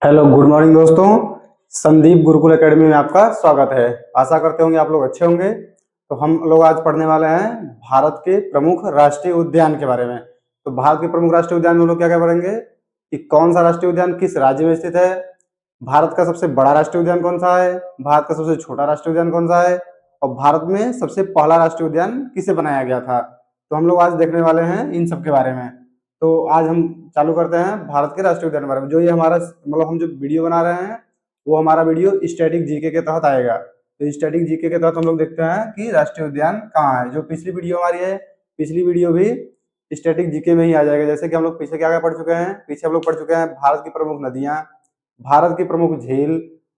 Hello good morning दोस्तों। Sandeep Gurukul academy में आपका स्वागत है। आशा करते होंगे आप लोग अच्छे होंगे। तो हम लोग आज पढ़ने वाले हैं भारत के प्रमुख राष्ट्रीय उद्यान के बारे में। तो भारत के प्रमुख राष्ट्रीय उद्यान में हम लोग क्या क्या पढ़ेंगे कि कौन सा राष्ट्रीय उद्यान किस राज्य में स्थित है, भारत का सबसे बड़ा राष्ट्रीय उद्यान कौन सा है, भारत का सबसे छोटा राष्ट्रीय उद्यान कौन सा है, और भारत में सबसे पहला राष्ट्रीय उद्यान किसे बनाया गया था। तो हम लोग आज देखने वाले हैं इन सब के बारे में। तो आज हम चालू करते हैं भारत के राष्ट्रीय उद्यान के बारे में। जो ये हमारा मतलब हम जो वीडियो बना रहे हैं वो हमारा वीडियो स्टैटिक जीके के तहत आएगा। तो स्टैटिक जीके के तहत हम लोग देखते हैं कि राष्ट्रीय उद्यान कहाँ है। जो पिछली वीडियो हमारी है, पिछली वीडियो भी स्टैटिक जीके में ही आ जाएगा। जैसे कि हम लोग पीछे क्या क्या पढ़ चुके हैं, पीछे हम लोग पढ़ चुके हैं भारत की प्रमुख नदियां, भारत की प्रमुख झील,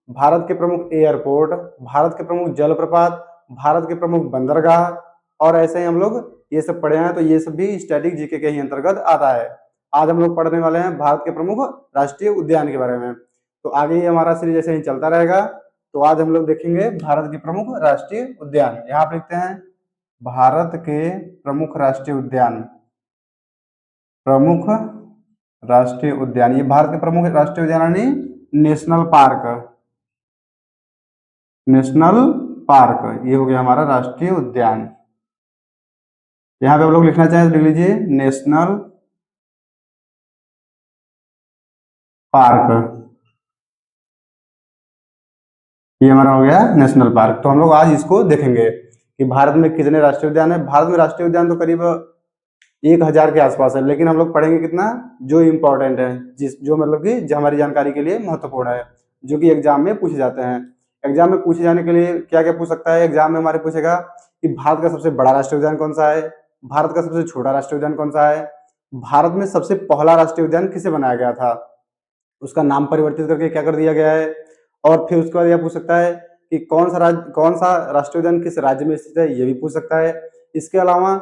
भारत के प्रमुख एयरपोर्ट, भारत के प्रमुख जलप्रपात, भारत के प्रमुख बंदरगाह, और ऐसे ही हम लोग ये सब पढ़े हैं। तो ये सब भी स्टैटिक जीके के ही अंतर्गत आता है। आज हम लोग पढ़ने वाले हैं भारत के प्रमुख राष्ट्रीय उद्यान के बारे में। तो आगे ये हमारा सीरीज ऐसे ही चलता रहेगा। तो आज हम लोग देखेंगे भारत के प्रमुख राष्ट्रीय उद्यान। यहाँ पे लिखते हैं भारत के प्रमुख राष्ट्रीय उद्यान। प्रमुख राष्ट्रीय उद्यान, ये भारत के प्रमुख राष्ट्रीय उद्यान यानी नेशनल पार्क। नेशनल पार्क ये हो गया हमारा राष्ट्रीय उद्यान। यहाँ पे आप लोग लिखना चाहें तो लिख लीजिए नेशनल पार्क। ये हमारा हो गया नेशनल पार्क। तो हम लोग आज इसको देखेंगे कि भारत में कितने राष्ट्रीय उद्यान है। भारत में राष्ट्रीय उद्यान तो करीब 1000 के आसपास है, लेकिन हम लोग पढ़ेंगे कितना जो इम्पोर्टेंट है, जो मतलब कि जो हमारी जानकारी के लिए महत्वपूर्ण है, जो कि एग्जाम में पूछे जाते हैं। एग्जाम में पूछे जाने के लिए क्या क्या पूछ सकता है, एग्जाम में हमारे पूछेगा कि भारत का सबसे बड़ा राष्ट्रीय उद्यान कौन सा है, भारत का सबसे छोटा राष्ट्रीय उद्यान कौन सा है, भारत में सबसे पहला राष्ट्रीय उद्यान किसे बनाया गया था, उसका नाम परिवर्तित करके क्या कर दिया गया है, और फिर उसके बाद यह पूछ सकता है कि कौन सा राष्ट्रीय उद्यान किस राज्य में स्थित है, ये भी पूछ सकता है। इसके अलावा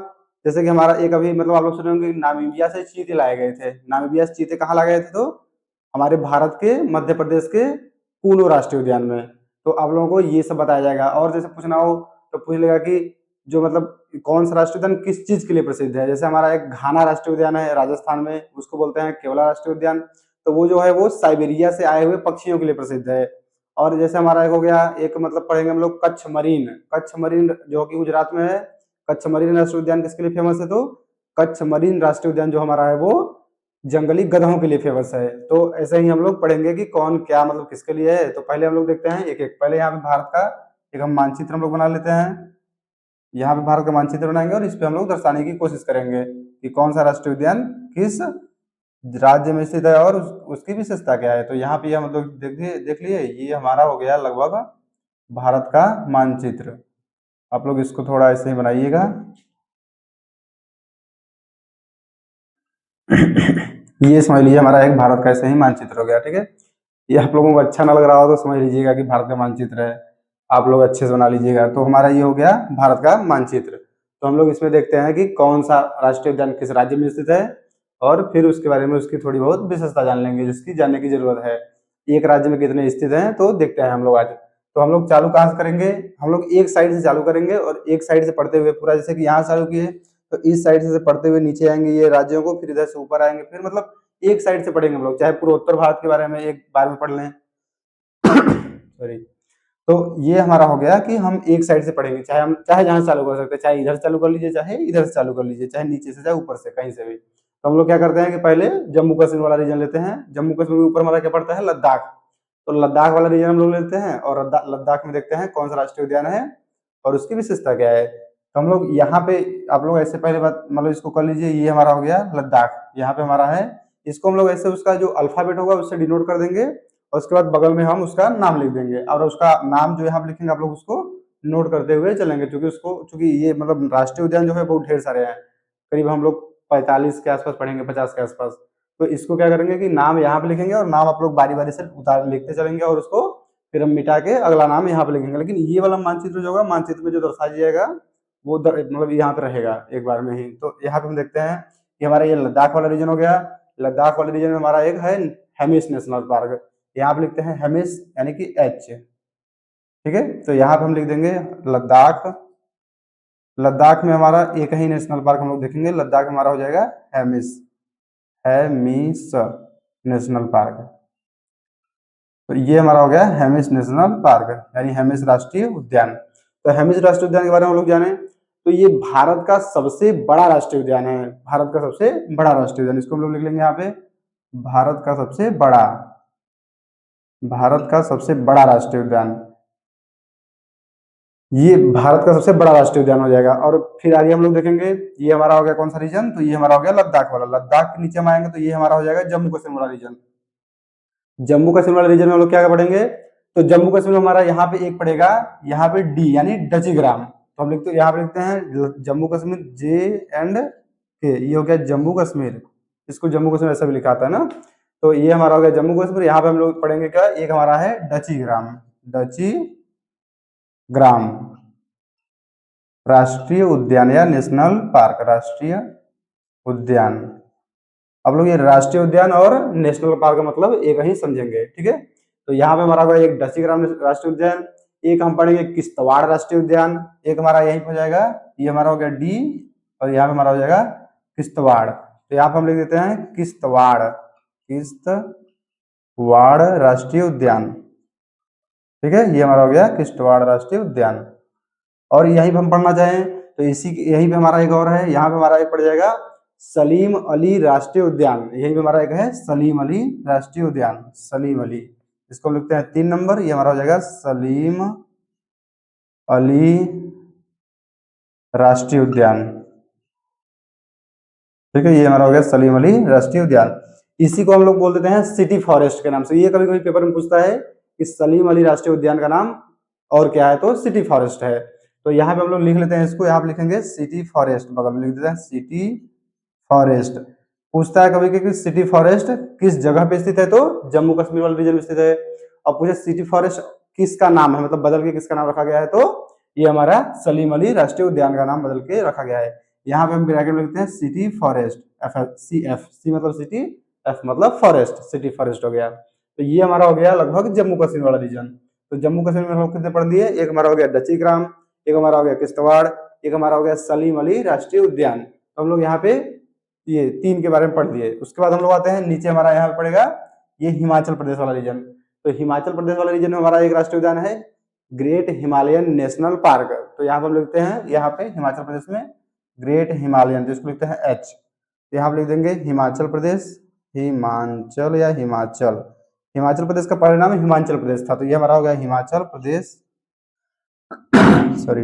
जैसे कि हमारा एक अभी मतलब आप लोग सुने होंगे नामीबिया से चीते लाए गए थे। नामीबिया से चीते कहाँ लाए गए थे, तो हमारे भारत के मध्य प्रदेश के कूनो राष्ट्रीय उद्यान में। तो आप लोगों को ये सब बताया जाएगा। और जैसे पूछना हो तो पूछ लेगा कि जो मतलब कौन सा राष्ट्रीय उद्यान किस चीज के लिए प्रसिद्ध है। जैसे हमारा एक घाना राष्ट्रीय उद्यान है राजस्थान में, उसको बोलते हैं केवला राष्ट्रीय उद्यान। तो वो जो है वो साइबेरिया से आए हुए पक्षियों के लिए प्रसिद्ध है। और जैसे हमारा एक हो गया एक मतलब पढ़ेंगे हम लोग कच्छ मरीन। कच्छ मरीन जो कि गुजरात में है। कच्छ मरीन राष्ट्रीय उद्यान किसके लिए फेमस है, तो कच्छ मरीन राष्ट्रीय उद्यान जो हमारा है वो जंगली गधों के लिए फेमस है। तो ऐसे ही हम लोग पढ़ेंगे कि कौन क्या मतलब किसके लिए है। तो पहले हम लोग देखते हैं एक एक। पहले यहाँ पे भारत का एक हम मानचित्र हम लोग बना लेते हैं। यहाँ पे भारत का मानचित्र बनाएंगे और इस पे हम लोग दर्शाने की कोशिश करेंगे कि कौन सा राष्ट्रीय उद्यान किस राज्य में स्थित है और उसकी विशेषता क्या है। तो यहाँ पे हम लोग देख लिए ये हमारा हो गया लगभग भारत का मानचित्र। आप लोग इसको थोड़ा ऐसे ही बनाइएगा। ये समझ लीजिए हमारा एक भारत का ऐसे ही मानचित्र हो गया। ठीक है, ये आप लोगों को अच्छा ना लग रहा हो तो समझ लीजिएगा कि भारत का मानचित्र है, आप लोग अच्छे से बना लीजिएगा। तो हमारा ये हो गया भारत का मानचित्र। तो हम लोग इसमें देखते हैं कि कौन सा राष्ट्रीय उद्यान किस राज्य में स्थित है, और फिर उसके बारे में उसकी थोड़ी बहुत विशेषता जान लेंगे जिसकी जानने की जरूरत है। एक राज्य में कितने स्थित हैं तो देखते हैं हम लोग आज। तो हम लोग चालू कहाँ से करेंगे, हम लोग एक साइड से चालू करेंगे और एक साइड से पढ़ते हुए पूरा, जैसे कि यहाँ चालू किए तो इस साइड से पढ़ते हुए नीचे आएंगे ये राज्यों को, फिर इधर से ऊपर आएंगे, फिर मतलब एक साइड से पढ़ेंगे हम लोग। चाहे पूरे उत्तर भारत के बारे में एक बार में पढ़ लें सॉरी। तो ये हमारा हो गया कि हम एक साइड से पढ़ेंगे, चाहे जहां से चालू कर सकते हैं, चाहे इधर से चालू कर लीजिए, चाहे इधर से चालू कर लीजिए, चाहे नीचे से चाहे ऊपर से कहीं से भी। तो हम लोग क्या करते हैं कि पहले जम्मू कश्मीर वाला रीजन लेते हैं। जम्मू कश्मीर के ऊपर हमारा क्या पड़ता है, लद्दाख। तो लद्दाख वाला रीजन हम लोग लेते हैं और लद्दाख में देखते हैं कौन सा राष्ट्रीय उद्यान है और उसकी विशेषता क्या है। तो हम लोग यहाँ पे आप लोग ऐसे पहले बात मतलब इसको कर लीजिए, ये हमारा हो गया लद्दाख, यहाँ पे हमारा है। इसको हम लोग ऐसे उसका जो अल्फाबेट होगा उससे डिनोट कर देंगे और उसके बाद बगल में हम उसका नाम लिख देंगे, और उसका नाम जो यहाँ पे लिखेंगे आप लोग उसको नोट करते हुए चलेंगे, क्योंकि उसको चूंकि ये मतलब राष्ट्रीय उद्यान जो है बहुत ढेर सारे हैं। करीब हम लोग 45 के आसपास पढ़ेंगे, 50 के आसपास। तो इसको क्या करेंगे कि नाम यहाँ पे लिखेंगे और नाम आप लोग बारी बारी से उतार लिखते चलेंगे और उसको फिर हम मिटा के अगला नाम यहाँ पे लिखेंगे। लेकिन ये वाला मानचित्र जो होगा, मानचित्र में जो दर्शाया जाएगा वो मतलब यहाँ पे रहेगा एक बार में ही। तो यहाँ पे हम देखते हैं कि हमारा ये लद्दाख वाला रीजन हो गया। लद्दाख वाले रीजन में हमारा एक है हेमिस नेशनल पार्क। यहाँ पे लिखते हैं हेमिस यानी कि एच। ठीक है, तो यहाँ पे हम लिख देंगे लद्दाख। लद्दाख में हमारा एक ही नेशनल पार्क हम लोग देखेंगे, लद्दाख हमारा हो जाएगा हेमिस, हेमिस नेशनल पार्क। तो ये हमारा हो गया हेमिस नेशनल पार्क यानी हेमिस राष्ट्रीय उद्यान। तो हेमिस राष्ट्रीय उद्यान के बारे में हम लोग जाने तो ये भारत का सबसे बड़ा राष्ट्रीय उद्यान है। भारत का सबसे बड़ा राष्ट्रीय उद्यान, इसको हम लोग लिख लेंगे यहाँ पे भारत का सबसे बड़ा, भारत का सबसे बड़ा राष्ट्रीय उद्यान। ये भारत का सबसे बड़ा राष्ट्रीय उद्यान हो जाएगा। और फिर आगे हम लोग देखेंगे ये हमारा हो गया कौन सा रीजन, तो ये हमारा हो गया लद्दाख वाला। लद्दाख के नीचे हम आएंगे तो ये हमारा हो जाएगा जम्मू कश्मीर वाला रीजन। जम्मू कश्मीर वाले रीजन में हम लोग क्या पढ़ेंगे, तो जम्मू कश्मीर में हमारा यहाँ पे एक पड़ेगा, यहाँ पे डी यानी डची ग्राम। तो हम लिखते यहाँ पे लिखते हैं जम्मू कश्मीर J&K, ये हो गया जम्मू कश्मीर। इसको जम्मू कश्मीर ऐसा भी लिखा आता है ना। तो ये हमारा हो गया जम्मू कश्मीर। यहाँ पे हम लोग पढ़ेंगे क्या, एक हमारा है डची ग्राम, डची ग्राम राष्ट्रीय उद्यान या नेशनल पार्क, राष्ट्रीय उद्यान। अब लोग ये राष्ट्रीय उद्यान और नेशनल पार्क का मतलब एक ही समझेंगे, ठीक है। तो यहाँ पे हमारा होगा एक डची ग्राम राष्ट्रीय उद्यान, एक हम पढ़ेंगे किश्तवाड़ राष्ट्रीय उद्यान, एक हमारा यही हो जाएगा, ये हमारा हो गया डी, और यहाँ पे हमारा हो जाएगा किश्तवाड़। तो यहाँ पे हम लिख देते हैं किश्तवाड़, किश्तवाड़ राष्ट्रीय उद्यान, ठीक है। ये हमारा हो गया किश्तवाड़ राष्ट्रीय उद्यान। और यहीं पे हम पढ़ना चाहें तो इसी यहीं पे हमारा एक और है, यहाँ पे हमारा एक पड़ जाएगा सलीम अली राष्ट्रीय उद्यान। यहीं पे हमारा एक है सलीम अली राष्ट्रीय उद्यान, सलीम अली, इसको हम लिखते हैं 3 नंबर। ये हमारा हो जाएगा सलीम अली राष्ट्रीय उद्यान, ठीक है। ये हमारा हो गया सलीम अली राष्ट्रीय उद्यान। इसी को हम लोग बोल देते हैं सिटी फॉरेस्ट के नाम से। ये कभी कभी पेपर में पूछता है कि सलीम अली राष्ट्रीय उद्यान का नाम और क्या है, तो सिटी फॉरेस्ट है। तो यहाँ पे हम लोग लिख लेते हैं इसको, यहाँ पे लिखेंगे सिटी फॉरेस्ट, बगल में लिख देते हैं सिटी फॉरेस्ट। पूछता है कभी कि सिटी फॉरेस्ट किस जगह पे स्थित है, तो जम्मू कश्मीर वाले रीजन में स्थित है। अब पूछे सिटी फॉरेस्ट किसका नाम है, मतलब बदल के किसका नाम रखा गया है, तो ये हमारा सलीम अली राष्ट्रीय उद्यान का नाम बदल के रखा गया है। यहाँ पे हम ब्रैकेट में लिखते हैं सिटी फॉरेस्ट, एफ सी मतलब सिटी, एफ मतलब फॉरेस्ट, सिटी फॉरेस्ट हो गया। तो ये हमारा हो गया लगभग जम्मू कश्मीर वाला रीजन। तो जम्मू कश्मीर में हम कितने पढ़ लिए, एक हमारा हो गया डची ग्राम, एक हमारा हो गया किश्तवाड़, एक हमारा हो गया सलीम अली राष्ट्रीय उद्यान। तो हम लोग यहाँ पे ये 3 के बारे में पढ़ लिए। उसके बाद हम लोग आते हैं नीचे, हमारा यहाँ पे पड़ेगा ये हिमाचल प्रदेश वाला रीजन। तो हिमाचल प्रदेश वाला रीजन में हमारा एक राष्ट्रीय उद्यान है ग्रेट हिमालयन नेशनल पार्क। तो यहाँ पर हम लिखते हैं, यहाँ पे हिमाचल प्रदेश में ग्रेट हिमालयन, जिसको लिखते हैं एच। यहाँ पे लिख देंगे हिमाचल प्रदेश, हिमाचल या हिमाचल, हिमाचल प्रदेश का परिणाम हिमाचल प्रदेश था, तो ये हमारा हो गया हिमाचल प्रदेश, सॉरी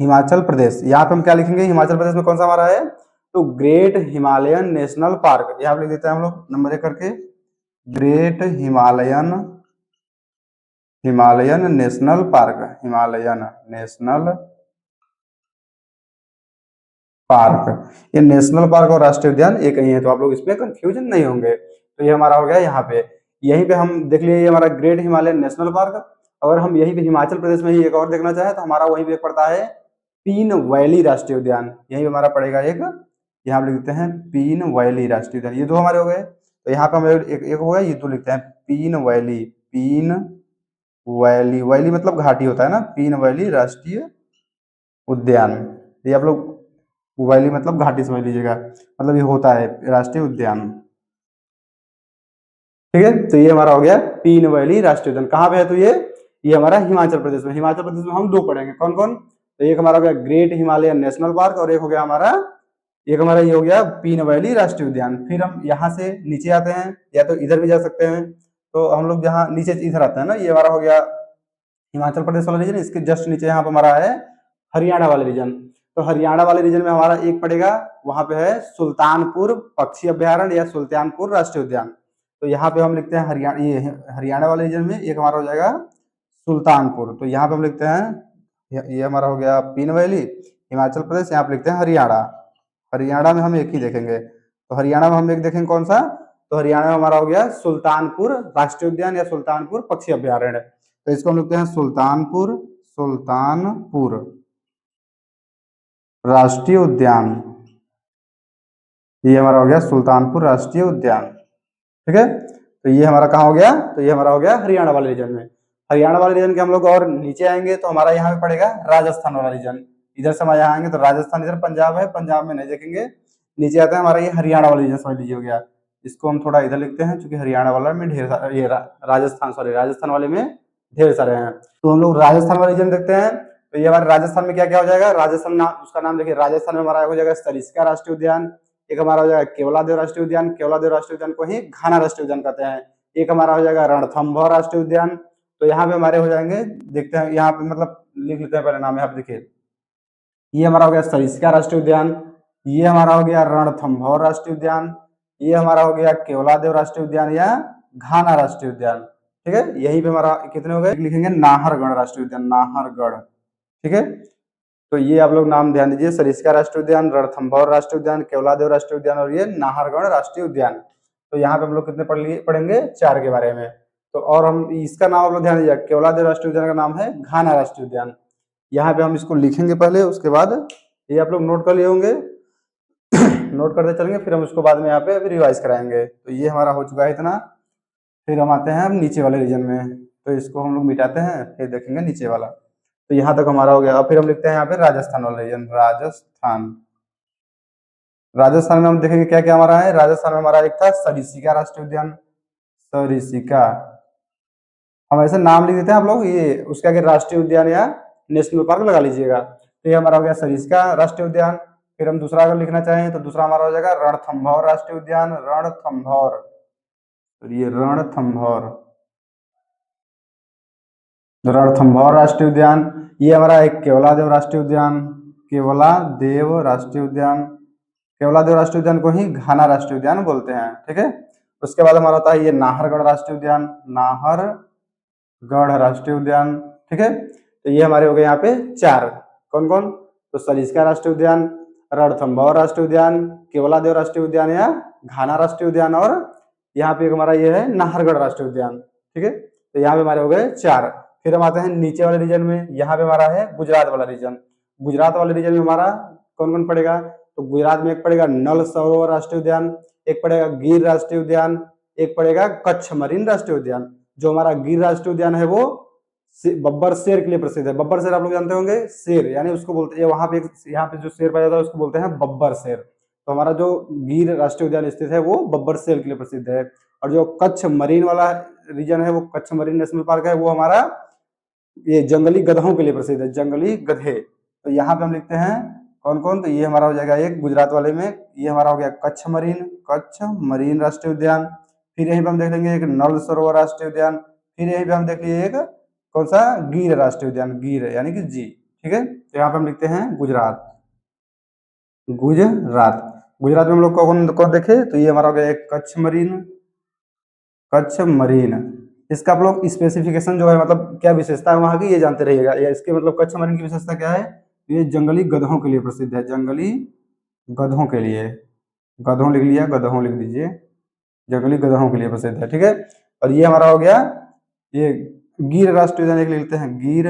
हिमाचल प्रदेश। यहाँ पे हम क्या लिखेंगे, हिमाचल प्रदेश में कौन सा हमारा है, तो ग्रेट हिमालयन नेशनल पार्क। यहाँ पे लिख देते हैं हम लोग नंबर 1 करके, great Himalayan, Himalayan national park, Himalayan national park. ये नेशनल पार्क और राष्ट्रीय उद्यान एक ही है, तो आप लोग इसमें कंफ्यूजन नहीं होंगे। तो ये हमारा हो गया यहाँ पे, यहीं पे हम देख लिए ये हमारा ग्रेट हिमालयन नेशनल पार्क। अगर हम यहीं पे हिमाचल प्रदेश में ही एक और देखना चाहे तो हमारा वहीं पे पड़ता है पीन वैली राष्ट्रीय उद्यान, यहीं हमारा पड़ेगा एक, यहाँ पे लिखते हैं पीन वैली राष्ट्रीय उद्यान। ये 2 हमारे हो गए। तो यहाँ पे हम एक हो गया, ये 2 लिखते हैं पीन वैली, पीन वैली, वैली मतलब घाटी होता है ना, पीन वैली राष्ट्रीय उद्यान। ये आप लोग वैली मतलब घाटी समझ लीजिएगा, मतलब ये होता है राष्ट्रीय उद्यान, ठीक है। तो ये हमारा हो गया पीन वैली राष्ट्रीय उद्यान। कहाँ पे है, तो ये हमारा हिमाचल प्रदेश में। हिमाचल प्रदेश में हम 2 पढ़ेंगे, कौन कौन, तो एक हमारा हो गया ग्रेट हिमालयन नेशनल पार्क, और एक हो गया हमारा, एक हमारा ये हो गया पीन वैली राष्ट्रीय उद्यान। फिर हम यहाँ से नीचे आते हैं, या तो इधर भी जा सकते हैं। तो हम लोग जहाँ नीचे इधर आते हैं ना, ये हमारा हो गया हिमाचल प्रदेश वाला रीजन। इसके जस्ट नीचे यहाँ पर हमारा है हरियाणा वाला रीजन। तो हरियाणा वाले रीजन में हमारा एक पड़ेगा, वहां पे है सुल्तानपुर पक्षी अभ्यारण्य या सुल्तानपुर राष्ट्रीय उद्यान। तो यहाँ पे हम लिखते हैं हरियाणा, ये हरियाणा वाले रीजन में एक हमारा हो जाएगा सुल्तानपुर। तो यहाँ पे हम लिखते हैं, ये हमारा हो गया पीन वैली हिमाचल प्रदेश, यहाँ पे लिखते हैं हरियाणा। हरियाणा में हम एक ही देखेंगे, तो हरियाणा में हम एक देखेंगे कौन सा, तो हरियाणा में हमारा हो गया सुल्तानपुर राष्ट्रीय उद्यान या सुल्तानपुर पक्षी अभ्यारण्य। तो इसको हम लिखते हैं सुल्तानपुर, सुल्तानपुर राष्ट्रीय उद्यान। ये हमारा हो गया सुल्तानपुर राष्ट्रीय उद्यान, ठीक है। तो ये हमारा कहाँ हो गया, तो ये हमारा हो गया हरियाणा वाले रीजन में। हरियाणा वाले रीजन के हम लोग और नीचे आएंगे तो हमारा यहाँ पे पड़ेगा राजस्थान वाला रीजन। इधर से हम यहाँ आएंगे तो राजस्थान, इधर पंजाब है, पंजाब में नहीं देखेंगे। नीचे आता है हमारा ये हरियाणा वाला रीजन समझ लीजिए हो गया। इसको हम थोड़ा इधर लिखते हैं, क्योंकि हरियाणा वाला में ढेर सारे, ये राजस्थान वाले में ढेर सारे हैं। तो हम लोग राजस्थान वाला रीजन देखते हैं। तो ये हमारे राजस्थान में क्या क्या हो जाएगा, राजस्थान नाम, उसका नाम देखिए, राजस्थान में हमारा हो जाएगा सरिस्का राष्ट्रीय उद्यान, एक हमारा हो जाएगा केवलादेव राष्ट्रीय उद्यान, केवलादेव राष्ट्रीय उद्यान को ही घाना राष्ट्रीय उद्यान कहते हैं, एक हमारा हो जाएगा रणथंभौर राष्ट्रीय उद्यान। तो यहाँ पे हमारे हो जाएंगे, देखते हैं यहाँ पे, मतलब लिख लेते हैं पहले नाम, यहाँ पे देखिए, ये हमारा हो गया सरिस्का राष्ट्रीय उद्यान, ये हमारा हो गया रणथंभौर राष्ट्रीय उद्यान, ये हमारा हो गया केवलादेव राष्ट्रीय उद्यान या घाना राष्ट्रीय उद्यान। ठीक है, यहीं पे हमारा कितने हो गए, लिखेंगे नाहरगढ़ राष्ट्रीय उद्यान, नाहरगढ़। ठीक है, तो ये आप लोग नाम ध्यान दीजिए, सरिस्का राष्ट्रीय उद्यान, रणथंभौर राष्ट्रीय उद्यान, केवलादेव राष्ट्रीय उद्यान और ये नाहरगढ़ राष्ट्रीय उद्यान। तो यहाँ पे हम लोग कितने पढ़ेंगे, 4 के बारे में। तो और हम इसका नाम आप लोग ध्यान दीजिए, केवलादेव राष्ट्रीय उद्यान का नाम है घाना राष्ट्रीय उद्यान। यहाँ पे हम इसको लिखेंगे पहले, उसके बाद ये आप लोग नोट कर लिए होंगे, नोट करते चलेंगे, फिर हम उसको बाद में यहाँ पे रिवाइज कराएंगे। तो ये हमारा हो चुका है इतना। फिर हम आते हैं नीचे वाले रीजन में, तो इसको हम लोग मिटाते हैं, फिर देखेंगे नीचे वाला। तो यहाँ तक हमारा हो गया। अब फिर हम लिखते हैं यहाँ पे राजस्थान वाला रीजन, राजस्थान। राजस्थान में हम देखेंगे क्या क्या हमारा है। राजस्थान में हमारा एक था सरिस्का राष्ट्रीय उद्यान, सरिस्का, हम ऐसे नाम लिख देते हैं आप लोग, ये उसके आगे राष्ट्रीय उद्यान या नेशनल पार्क लगा लीजिएगा। तो ये हमारा हो गया सरिस्का राष्ट्रीय उद्यान। फिर हम दूसरा अगर लिखना चाहें तो दूसरा हमारा हो जाएगा रणथंभौर राष्ट्रीय उद्यान, रणथंभौर, तो ये रणथंभौर, रणथंभौर राष्ट्रीय उद्यान। ये हमारा एक केवलादेव राष्ट्रीय उद्यान, केवलादेव राष्ट्रीय उद्यान, केवलादेव राष्ट्रीय उद्यान को ही घाना राष्ट्रीय उद्यान बोलते हैं। ठीक है, उसके बाद हमारा होता है ये नाहरगढ़ राष्ट्रीय उद्यान, नाहरगढ़ राष्ट्रीय उद्यान। ठीक है, तो ये हमारे हो गए यहाँ पे 4, कौन कौन, तो सरिस्का राष्ट्रीय उद्यान, रणथंभौर राष्ट्रीय उद्यान, केवलादेव राष्ट्रीय उद्यान या घाना राष्ट्रीय उद्यान, और यहाँ पे हमारा ये है नाहरगढ़ राष्ट्रीय उद्यान। ठीक है, तो यहाँ पे हमारे हो गए 4। फिर हम आते हैं नीचे वाले रीजन में, यहाँ पे हमारा है गुजरात वाला रीजन। गुजरात वाले रीजन में हमारा कौन कौन पड़ेगा, तो गुजरात में एक पड़ेगा नल सरोवर राष्ट्रीय उद्यान, एक पड़ेगा गिर राष्ट्रीय उद्यान, एक पड़ेगा कच्छ मरीन राष्ट्रीय उद्यान। जो हमारा गिर राष्ट्रीय उद्यान है वो बब्बर शेर के लिए प्रसिद्ध है। बब्बर शेर आप लोग जानते होंगे, शेर यानी उसको बोलते हैं, वहां पे यहाँ पे जो शेर पाया जाता है उसको बोलते हैं बब्बर शेर। तो हमारा जो गिर राष्ट्रीय उद्यान स्थित है वो बब्बर शेर के लिए प्रसिद्ध है। और जो कच्छ मरीन वाला रीजन है, वो कच्छ मरीन नेशनल पार्क है, वो हमारा ये जंगली गधों के लिए प्रसिद्ध है, जंगली गधे। तो यहाँ पे हम लिखते हैं कौन कौन, तो ये हमारा हो जाएगा एक गुजरात वाले में, ये हमारा हो गया कच्छ मरीन, कच्छ मरीन राष्ट्रीय उद्यान। फिर यहीं पे हम देख लेंगे एक नल सरोवर राष्ट्रीय उद्यान। फिर यहीं पे हम देख लिए एक कौन सा, गिर राष्ट्रीय उद्यान, गिर यानी कि जी। ठीक है, तो यहाँ पे हम लिखते हैं गुजरात, गुजरात। गुजरात में हम लोग कौन कौन देखे, तो ये हमारा हो गया एक कच्छ मरीन, कच्छ मरीन। इसका आप लोग स्पेसिफिकेशन जो है, मतलब क्या विशेषता है वहां की, ये जानते रहिएगा। या इसके मतलब कच्छ मरीन की विशेषता क्या है, ये जंगली गधों के लिए प्रसिद्ध है, जंगली गधों के लिए, गधों लिख लिया, गधों लिख दीजिए, जंगली गधों के लिए प्रसिद्ध है। ठीक है, और ये हमारा हो गया ये गिर राष्ट्रीय उद्यान, एक लिख लेते हैं गिर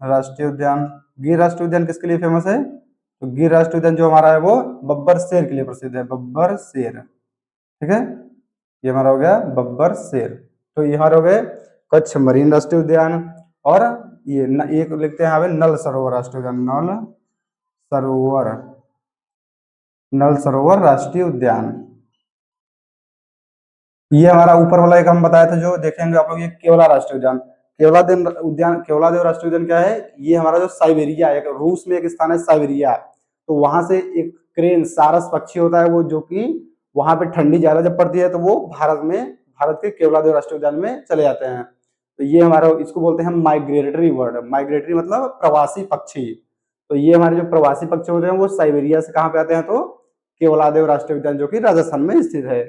राष्ट्रीय उद्यान। गिर राष्ट्रीय उद्यान किसके लिए फेमस है, तो गिर राष्ट्रीय उद्यान जो हमारा है वो बब्बर शेर के लिए प्रसिद्ध है, बब्बर शेर। ठीक है, ये हमारा हो गया बब्बर शेर। तो ये हमारे हो गए कच्छ मरीन राष्ट्रीय उद्यान। और ये एक लिखते हैं यहाँ पे नल सरोवर राष्ट्रीय उद्यान, नल सरोवर, नल सरोवर राष्ट्रीय उद्यान। ये हमारा ऊपर वाला एक हम बताया था, जो देखेंगे आप लोग, ये केवला राष्ट्रीय उद्यान, केवलादेव उद्यान, केवलादेव राष्ट्रीय उद्यान क्या है, ये हमारा जो साइबेरिया है, रूस में एक स्थान है साइबेरिया, तो वहां से एक क्रेन सारस पक्षी होता है वो, जो कि वहां पे ठंडी ज्यादा जब पड़ती है तो वो भारत में, भारत के केवलादेव राष्ट्रीय उद्यान में चले जाते हैं। तो ये हमारा, इसको बोलते हैं माइग्रेटरी वर्ड, माइग्रेटरी मतलब प्रवासी पक्षी। तो ये हमारे जो प्रवासी पक्षी होते हैं वो साइबेरिया से कहाँ पे आते हैं, तो केवलादेव राष्ट्रीय उद्यान जो कि राजस्थान में स्थित है।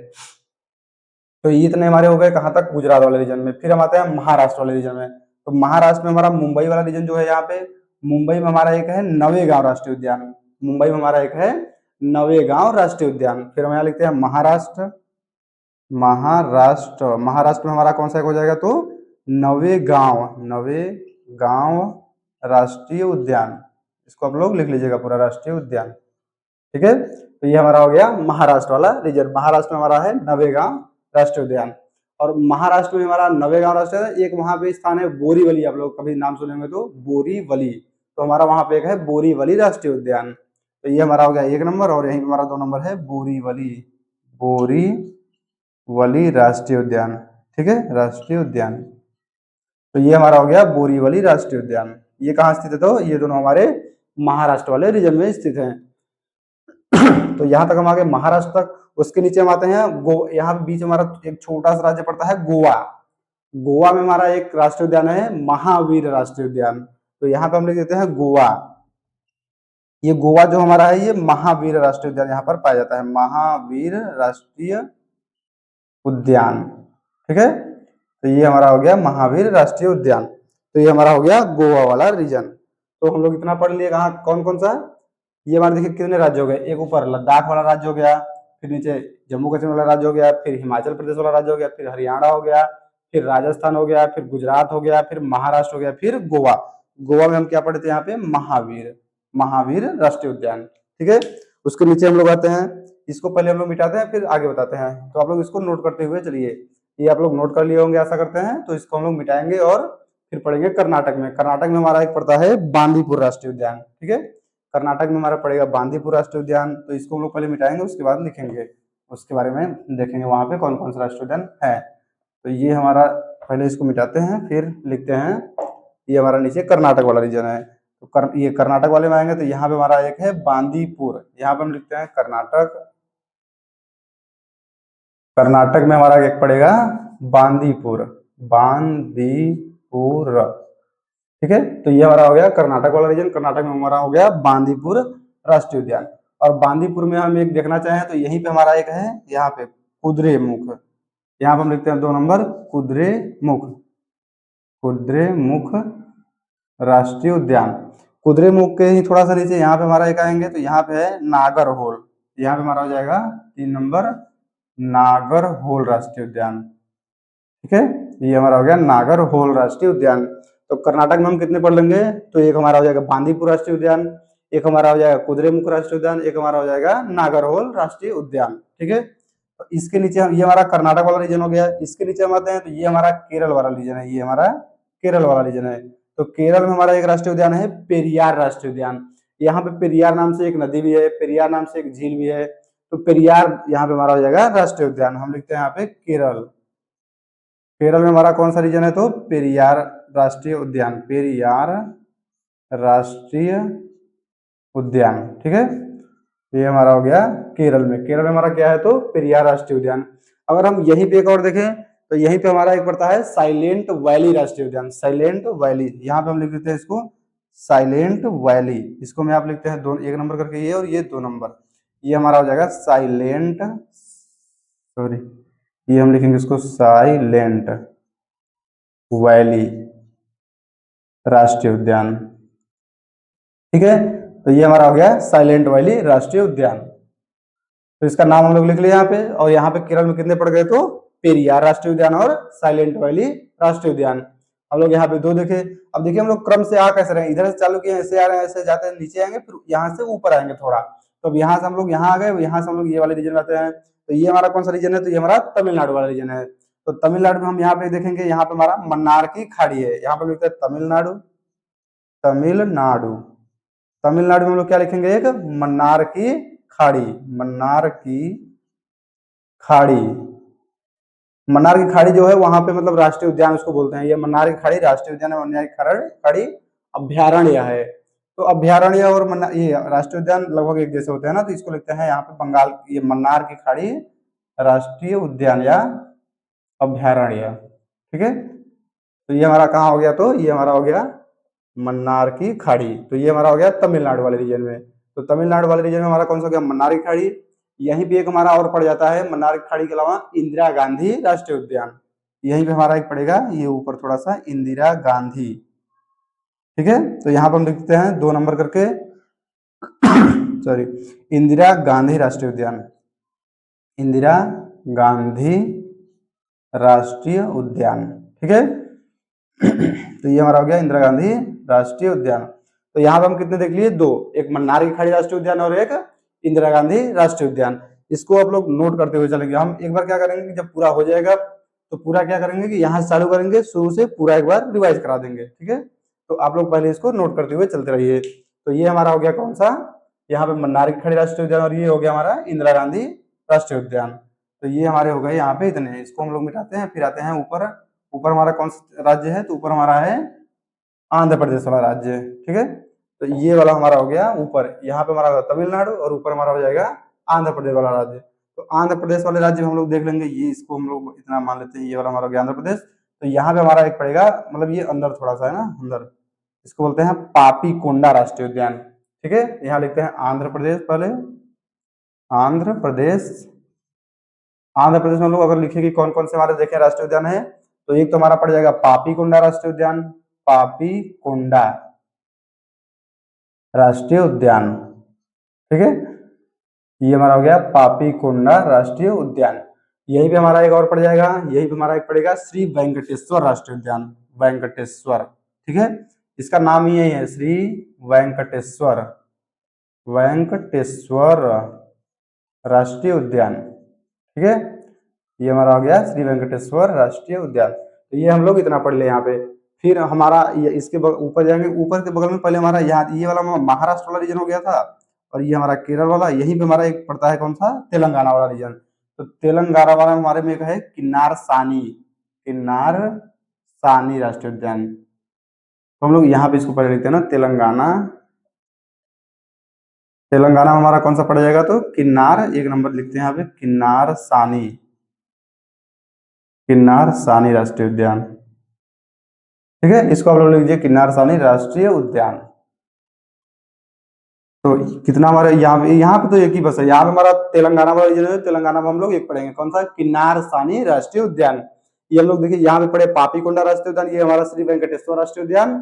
तो ये इतने हमारे हो गए कहाँ तक, गुजरात वाले रीजन में। फिर हम आते हैं महाराष्ट्र वाले रीजन में। तो महाराष्ट्र में हमारा मुंबई वाला रीजन जो है, यहाँ पे मुंबई में हमारा एक है नवेगांव राष्ट्रीय उद्यान, मुंबई में हमारा एक है नवेगांव राष्ट्रीय उद्यान। फिर हम यहाँ लिखते हैं महाराष्ट्र, महाराष्ट्र, महाराष्ट्र में हमारा कौन सा एक हो जाएगा, तो नवेगांव, नवेगांव राष्ट्रीय उद्यान। इसको आप लोग लिख लीजिएगा पूरा, राष्ट्रीय उद्यान। ठीक है, तो ये हमारा हो गया महाराष्ट्र वाला रीजन। महाराष्ट्र में हमारा है नवेगांव राष्ट्रीय उद्यान। और महाराष्ट्र में हमारा नवेगांव राष्ट्रीय उद्यान, एक वहां पे स्थान है बोरीवली, आप लोग कभी नाम सुनेंगे तो बोरीवली, तो हमारा वहां पे एक है बोरीवली राष्ट्रीय उद्यान। तो ये हमारा हो गया 1 नंबर, और यहीं पे हमारा 2 नंबर है बोरीवली, बोरीवली। वली राष्ट्रीय उद्यान, ठीक है, राष्ट्रीय उद्यान। तो ये हमारा हो गया बोरीवली राष्ट्रीय उद्यान। ये कहाँ स्थित है? तो ये दोनों हमारे महाराष्ट्र वाले रीजन में स्थित हैं। तो यहाँ तक हम आ गए महाराष्ट्र तक। उसके नीचे हम आते हैं यहाँ पे बीच में हमारा एक छोटा सा राज्य पड़ता है गोवा। गोवा में हमारा एक राष्ट्रीय उद्यान है महावीर राष्ट्रीय उद्यान। तो यहाँ पे हम लिख देते हैं गोवा। ये गोवा जो हमारा है ये महावीर राष्ट्रीय उद्यान यहाँ पर पाया जाता है, महावीर राष्ट्रीय उद्यान, ठीक है। तो ये हमारा हो गया महावीर राष्ट्रीय उद्यान। तो ये हमारा हो गया गोवा वाला रीजन। तो हम लोग इतना पढ़ लिए। कहाँ कौन कौन सा? ये हमारे देखिए कितने राज्य हो गए। एक ऊपर लद्दाख वाला राज्य हो गया, फिर नीचे जम्मू कश्मीर वाला राज्य हो गया, फिर हिमाचल प्रदेश वाला राज्य हो गया, फिर हरियाणा हो गया, फिर राजस्थान हो गया, फिर गुजरात हो गया, फिर महाराष्ट्र हो गया, फिर गोवा। गोवा में हम क्या पढ़े थे? यहाँ पे महावीर, महावीर राष्ट्रीय उद्यान, ठीक है। उसके नीचे हम लोग आते हैं, इसको पहले हम लोग मिटाते हैं फिर आगे बताते हैं। तो आप लोग इसको नोट करते हुए चलिए। ये आप लोग नोट कर लिए होंगे आशा करते हैं। तो इसको हम लोग मिटाएंगे और फिर पढ़ेंगे कर्नाटक में। कर्नाटक में हमारा एक पड़ता है बांदीपुर राष्ट्रीय उद्यान, ठीक है। कर्नाटक में हमारा पड़ेगा बांदीपुर राष्ट्रीय उद्यान। तो इसको हम लोग पहले मिटाएंगे, उसके बाद लिखेंगे, उसके बारे में देखेंगे वहां पे कौन कौन सा राष्ट्रीय उद्यान है। तो ये हमारा पहले इसको मिटाते हैं फिर लिखते हैं। ये हमारा नीचे कर्नाटक वाला रीजन है। तो ये कर्नाटक वाले में आएंगे तो यहाँ पे हमारा एक है बांदीपुर। यहाँ पे हम लिखते हैं कर्नाटक। कर्नाटक में हमारा एक पड़ेगा बांदीपुर, बांदीपुर, ठीक है। तो ये हमारा हो गया कर्नाटक वाला रीजन। कर्नाटक में हमारा हो गया बांदीपुर राष्ट्रीय उद्यान। और बांदीपुर में हम एक देखना चाहें तो यहीं पे हमारा एक है, यहाँ पे कुद्रेमुख। यहाँ पे हम लिखते हैं 2 नंबर कुद्रेमुख, कुद्रेमुख राष्ट्रीय उद्यान। कुद्रेमुख के ही थोड़ा सा नीचे यहाँ पे हमारा एक आएंगे तो यहाँ पे है नागरहोल। यहाँ पे हमारा हो जाएगा 3 नंबर नागरहोल राष्ट्रीय उद्यान, ठीक है। ये हमारा हो गया नागरहोल राष्ट्रीय उद्यान। तो कर्नाटक में हम कितने पढ़ लेंगे? तो एक हमारा हो जाएगा बांदीपुर राष्ट्रीय उद्यान, एक हमारा हो जाएगा कुद्रेमुख राष्ट्रीय उद्यान, एक हमारा हो जाएगा नागरहोल राष्ट्रीय उद्यान, ठीक है। तो इसके नीचे ये हमारा कर्नाटक वाला रीजन हो गया। इसके नीचे हम आते हैं तो ये हमारा केरल वाला रीजन है, ये हमारा केरल वाला रीजन है। तो केरल में हमारा एक राष्ट्रीय उद्यान है पेरियार राष्ट्रीय उद्यान। यहाँ पे पेरियार नाम से एक नदी भी है, पेरियार नाम से एक झील भी है। तो पेरियार यहाँ पे हमारा हो जाएगा राष्ट्रीय उद्यान। हम लिखते हैं यहाँ पे केरल। केरल में हमारा कौन सा रीजन है? तो पेरियार राष्ट्रीय उद्यान, पेरियार राष्ट्रीय उद्यान, ठीक है। ये हमारा हो गया केरल में। केरल में हमारा क्या है? तो पेरियार राष्ट्रीय उद्यान। अगर हम यहीं पे एक और देखें तो यहीं पे हमारा एक पड़ता है साइलेंट वैली राष्ट्रीय उद्यान, साइलेंट वैली। यहाँ पे हम लिख देते हैं इसको साइलेंट वैली। इसको में आप लिखते हैं 1 नंबर करके ये, और ये 2 नंबर। ये हमारा हो जाएगा साइलेंट, सॉरी, ये हम लिखेंगे इसको साइलेंट वैली राष्ट्रीय उद्यान, ठीक है। तो ये हमारा हो गया साइलेंट वैली राष्ट्रीय उद्यान। तो इसका नाम हम लोग लिख लिया यहाँ पे। और यहाँ पे केरल में कितने पड़ गए? तो पेरियार राष्ट्रीय उद्यान और साइलेंट वैली राष्ट्रीय उद्यान। हम लोग यहाँ पे 2 देखे। अब देखिए हम लोग क्रम से आ कैसे रहे हैं, इधर से चालू किए, ऐसे आ रहे हैं, ऐसे जाते हैं, नीचे आएंगे, फिर यहाँ से ऊपर आएंगे थोड़ा। तो अब यहाँ से हम लोग यहाँ आ गए, यहाँ से हम लोग ये वाले रीजन में आते हैं। तो ये हमारा कौन सा रीजन है? तो ये हमारा तमिलनाडु वाला रीजन है। तो तमिलनाडु में हम यहाँ पे देखेंगे, यहाँ पे हमारा मन्नार की खाड़ी है। यहाँ पे लिखते हैं तमिलनाडु, तमिलनाडु। तमिलनाडु में हम लोग क्या लिखेंगे? एक मन्नार की खाड़ी, मन्नार की खाड़ी। मन्नार की खाड़ी जो है वहां पे मतलब राष्ट्रीय उद्यान उसको बोलते हैं। ये मन्नार की खाड़ी राष्ट्रीय उद्यान है, मन्नार की खाड़ी अभ्यारण्य है। तो अभ्यारण्य और ये राष्ट्रीय उद्यान लगभग एक जैसे होते हैं ना। तो इसको लिखते हैं यहाँ पे बंगाल, ये मन्नार की खाड़ी राष्ट्रीय उद्यान या अभ्यारण्य, ठीक है। तो ये हमारा कहाँ हो गया? तो ये हमारा हो गया मन्नार की खाड़ी। तो ये हमारा हो गया तमिलनाडु वाले रीजन में। तो तमिलनाडु वाले रीजन में हमारा कौन सा हो गया? मन्नार की खाड़ी। यहीं पे एक हमारा और पड़ जाता है मन्नार की खाड़ी के अलावा इंदिरा गांधी राष्ट्रीय उद्यान। यहीं पे हमारा एक पड़ेगा, ये ऊपर थोड़ा सा, इंदिरा गांधी, ठीक है। तो यहाँ पर हम लिखते हैं 2 नंबर करके सॉरी, इंदिरा गांधी राष्ट्रीय उद्यान, इंदिरा गांधी राष्ट्रीय उद्यान, ठीक है। तो ये हमारा हो गया इंदिरा गांधी राष्ट्रीय उद्यान। तो यहाँ पे हम कितने देख लिए? 2, एक मन्नार की खाड़ी राष्ट्रीय उद्यान और एक इंदिरा गांधी राष्ट्रीय उद्यान। इसको आप लोग नोट करते हुए चलेंगे। हम एक बार क्या करेंगे कि जब पूरा हो जाएगा तो पूरा क्या करेंगे कि यहाँ से चालू करेंगे, शुरू से पूरा एक बार रिवाइज करा देंगे, ठीक है। तो आप लोग पहले इसको नोट करते हुए चलते रहिए। तो ये हमारा हो गया कौन सा? यहाँ पे मन्नार की खाड़ी राष्ट्रीय उद्यान, और ये हो गया हमारा इंदिरा गांधी राष्ट्रीय उद्यान। तो ये हमारे हो गए यहाँ पे इतने, इसको हम लोग मिटाते हैं, फिर आते हैं ऊपर। ऊपर हमारा कौन सा राज्य है, तो ऊपर हमारा है आंध्र प्रदेश वाला राज्य, ठीक है। तो ये वाला हमारा हो गया ऊपर, यहाँ पे हमारा तमिलनाडु, और ऊपर हमारा हो जाएगा आंध्र प्रदेश वाला राज्य। तो आंध्र प्रदेश वाले राज्य में हम लोग देख लेंगे, ये इसको हम लोग इतना मान लेते हैं, ये वाला हमारा हो गया आंध्र प्रदेश। तो यहाँ पे हमारा एक पड़ेगा, मतलब ये अंदर थोड़ा सा है ना अंदर, इसको बोलते हैं पापी कोंडा राष्ट्रीय उद्यान, ठीक है। यहाँ लिखते हैं आंध्र प्रदेश पहले, आंध्र प्रदेश। आंध्र प्रदेश में हम लोग अगर लिखे कि कौन कौन से हमारे देखें राष्ट्रीय उद्यान है, तो एक तो हमारा पड़ जाएगा पापी कोंडा राष्ट्रीय उद्यान, पापी कोंडा राष्ट्रीय उद्यान, ठीक है। ये हमारा हो गया पापी कोंडा राष्ट्रीय उद्यान। यही पे हमारा एक और पड़ जाएगा, यही पे हमारा एक पड़ेगा श्री वेंकटेश्वर राष्ट्रीय उद्यान, वेंकटेश्वर, ठीक है। इसका नाम ही यही है, श्री वेंकटेश्वर, वेंकटेश्वर राष्ट्रीय उद्यान, ठीक है। ये हमारा हो गया श्री वेंकटेश्वर राष्ट्रीय उद्यान। तो ये हम लोग इतना पढ़ ले यहाँ पे। फिर हमारा इसके ऊपर जाएंगे, ऊपर के बगल में पहले हमारा यहाँ ये वाला महाराष्ट्र वाला रीजन हो गया था, और ये हमारा केरल वाला, यहीं पे हमारा एक पड़ता है कौन सा, तेलंगाना वाला रीजन। तो तेलंगाना वाला हमारे में एक है किन्नार सानी, किन्नार सानी राष्ट्रीय उद्यान। तो हम लोग यहाँ पे इसको पहले लिखते हैं ना, तेलंगाना, तेलंगाना में हमारा कौन सा पड़ जाएगा, तो किन्नार, एक नंबर लिखते हैं यहाँ पे किन्नार सानी, किन्नार सानी राष्ट्रीय उद्यान, ठीक है। इसको आप लोग लिख लीजिए किन्नार सानी राष्ट्रीय उद्यान। तो कितना हमारे यहाँ पे तो एक ही बस है, यहाँ पे हमारा तेलंगाना वाला रीजन है, तेलंगाना में हम लोग एक पढ़ेंगे कौन सा, किन्नार सानी राष्ट्रीय उद्यान। ये हम लोग देखिए यहाँ पे पढ़े पापी कोंडा राष्ट्रीय उद्यान, ये हमारा श्री वेंकटेश्वर राष्ट्रीय उद्यान,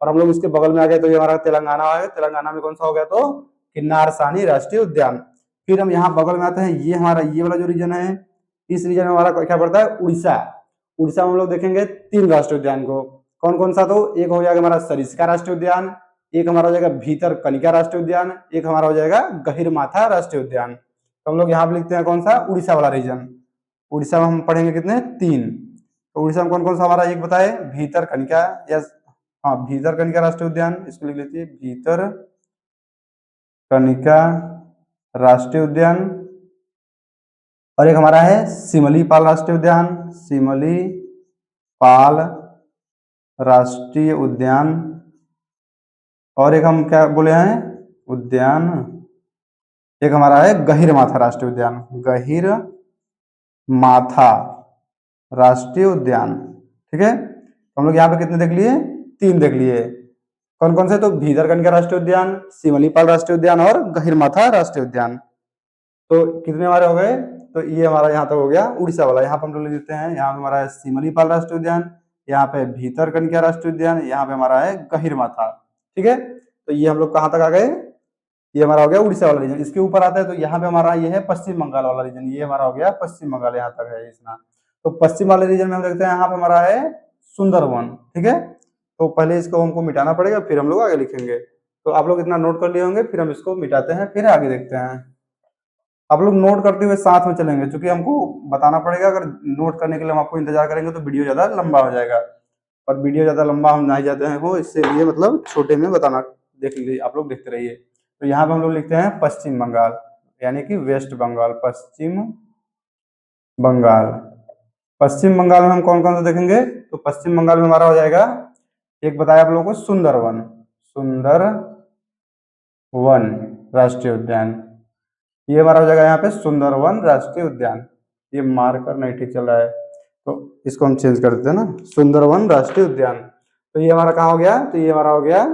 और हम लोग इसके बगल में आ गए तो ये हमारा तेलंगाना आ गया, तेलंगाना में कौन सा हो गया, तो किन्नार सानी राष्ट्रीय उद्यान। फिर हम यहाँ बगल में आते हैं, ये हमारा ये वाला जो रीजन है, इस रीजन में हमारा क्या पड़ता है, उड़ीसा। उड़ीसा में हम लोग देखेंगे 3 राष्ट्रीय उद्यान को, कौन कौन सा, तो एक हो जाएगा हमारा सरिस्का राष्ट्रीय उद्यान, एक हमारा हो जाएगा भीतर कनिका राष्ट्रीय उद्यान, एक हमारा हो जाएगा गहिरमाथा राष्ट्रीय उद्यान। तो हम लोग यहाँ पे लिखते हैं कौन सा, उड़ीसा वाला रीजन। उड़ीसा में हम पढ़ेंगे कितने, 3। तो उड़ीसा में कौन कौन सा हमारा, एक बताए भीतर कनिका, या हाँ भीतर कनिका राष्ट्रीय उद्यान, इसको लिख लेते हैं भीतर कनिका राष्ट्रीय उद्यान, और एक हमारा है सिमलीपाल राष्ट्रीय उद्यान, सिमलीपाल राष्ट्रीय उद्यान, और एक हम क्या बोले हैं उद्यान, एक हमारा है गहिरमाथा राष्ट्रीय उद्यान, गहिरमाथा राष्ट्रीय उद्यान, ठीक है। हम लोग यहाँ पे कितने देख लिए, 3 देख लिए, कौन कौन से, तो भीतरकनिका राष्ट्रीय उद्यान, सिमलीपाल राष्ट्रीय उद्यान और गहिरमाथा राष्ट्रीय उद्यान। तो कितने हमारे हो गए, तो ये हमारा यहाँ तक हो गया उड़ीसा वाला। यहाँ पे हम लोग लिख देते हैं, यहाँ पे हमारा है सिमलीपाल राष्ट्रीय उद्यान, यहाँ पे भीतरकनिका राष्ट्रीय उद्यान, यहाँ पे हमारा है गहिरमाथा, ठीक है। तो ये हम लोग कहाँ तक आ गए, ये हमारा हो गया उड़ीसा वाला रीजन। इसके ऊपर आता है तो यहाँ पे हमारा ये है पश्चिम बंगाल वाला रीजन, ये हमारा हो गया पश्चिम बंगाल, यहाँ तक है इतना। तो पश्चिम वाले रीजन में हम देखते हैं, यहाँ पे हमारा है सुंदरवन, ठीक है। तो पहले इसको हमको मिटाना पड़ेगा, फिर हम लोग आगे लिखेंगे। तो आप लोग इतना नोट कर लिए होंगे, फिर हम इसको मिटाते हैं, फिर आगे देखते हैं। आप लोग नोट करते हुए साथ में चलेंगे, क्योंकि हमको बताना पड़ेगा, अगर नोट करने के लिए हम आपको इंतजार करेंगे तो वीडियो ज्यादा लंबा हो जाएगा, और वीडियो ज्यादा लंबा हम नहीं जाते हैं हो, इससे लिए मतलब छोटे में बताना, देख लीजिए आप लोग देखते रहिए। तो यहाँ पे हम लोग लिखते हैं पश्चिम बंगाल, यानी कि वेस्ट बंगाल, पश्चिम बंगाल। पश्चिम बंगाल में हम कौन कौन सा देखेंगे, तो पश्चिम बंगाल में हमारा हो जाएगा, एक बताया आप लोगों को सुंदरवन, सुंदरवन राष्ट्रीय उद्यान, ये हमारा हो जाएगा यहाँ पे सुंदरवन राष्ट्रीय उद्यान। ये मार्कर नहीं ठीक चल रहा है, तो इसको हम चेंज कर देते हैं ना, सुंदरवन राष्ट्रीय उद्यान। तो ये हमारा कहाँ हो गया, तो ये हमारा हो गया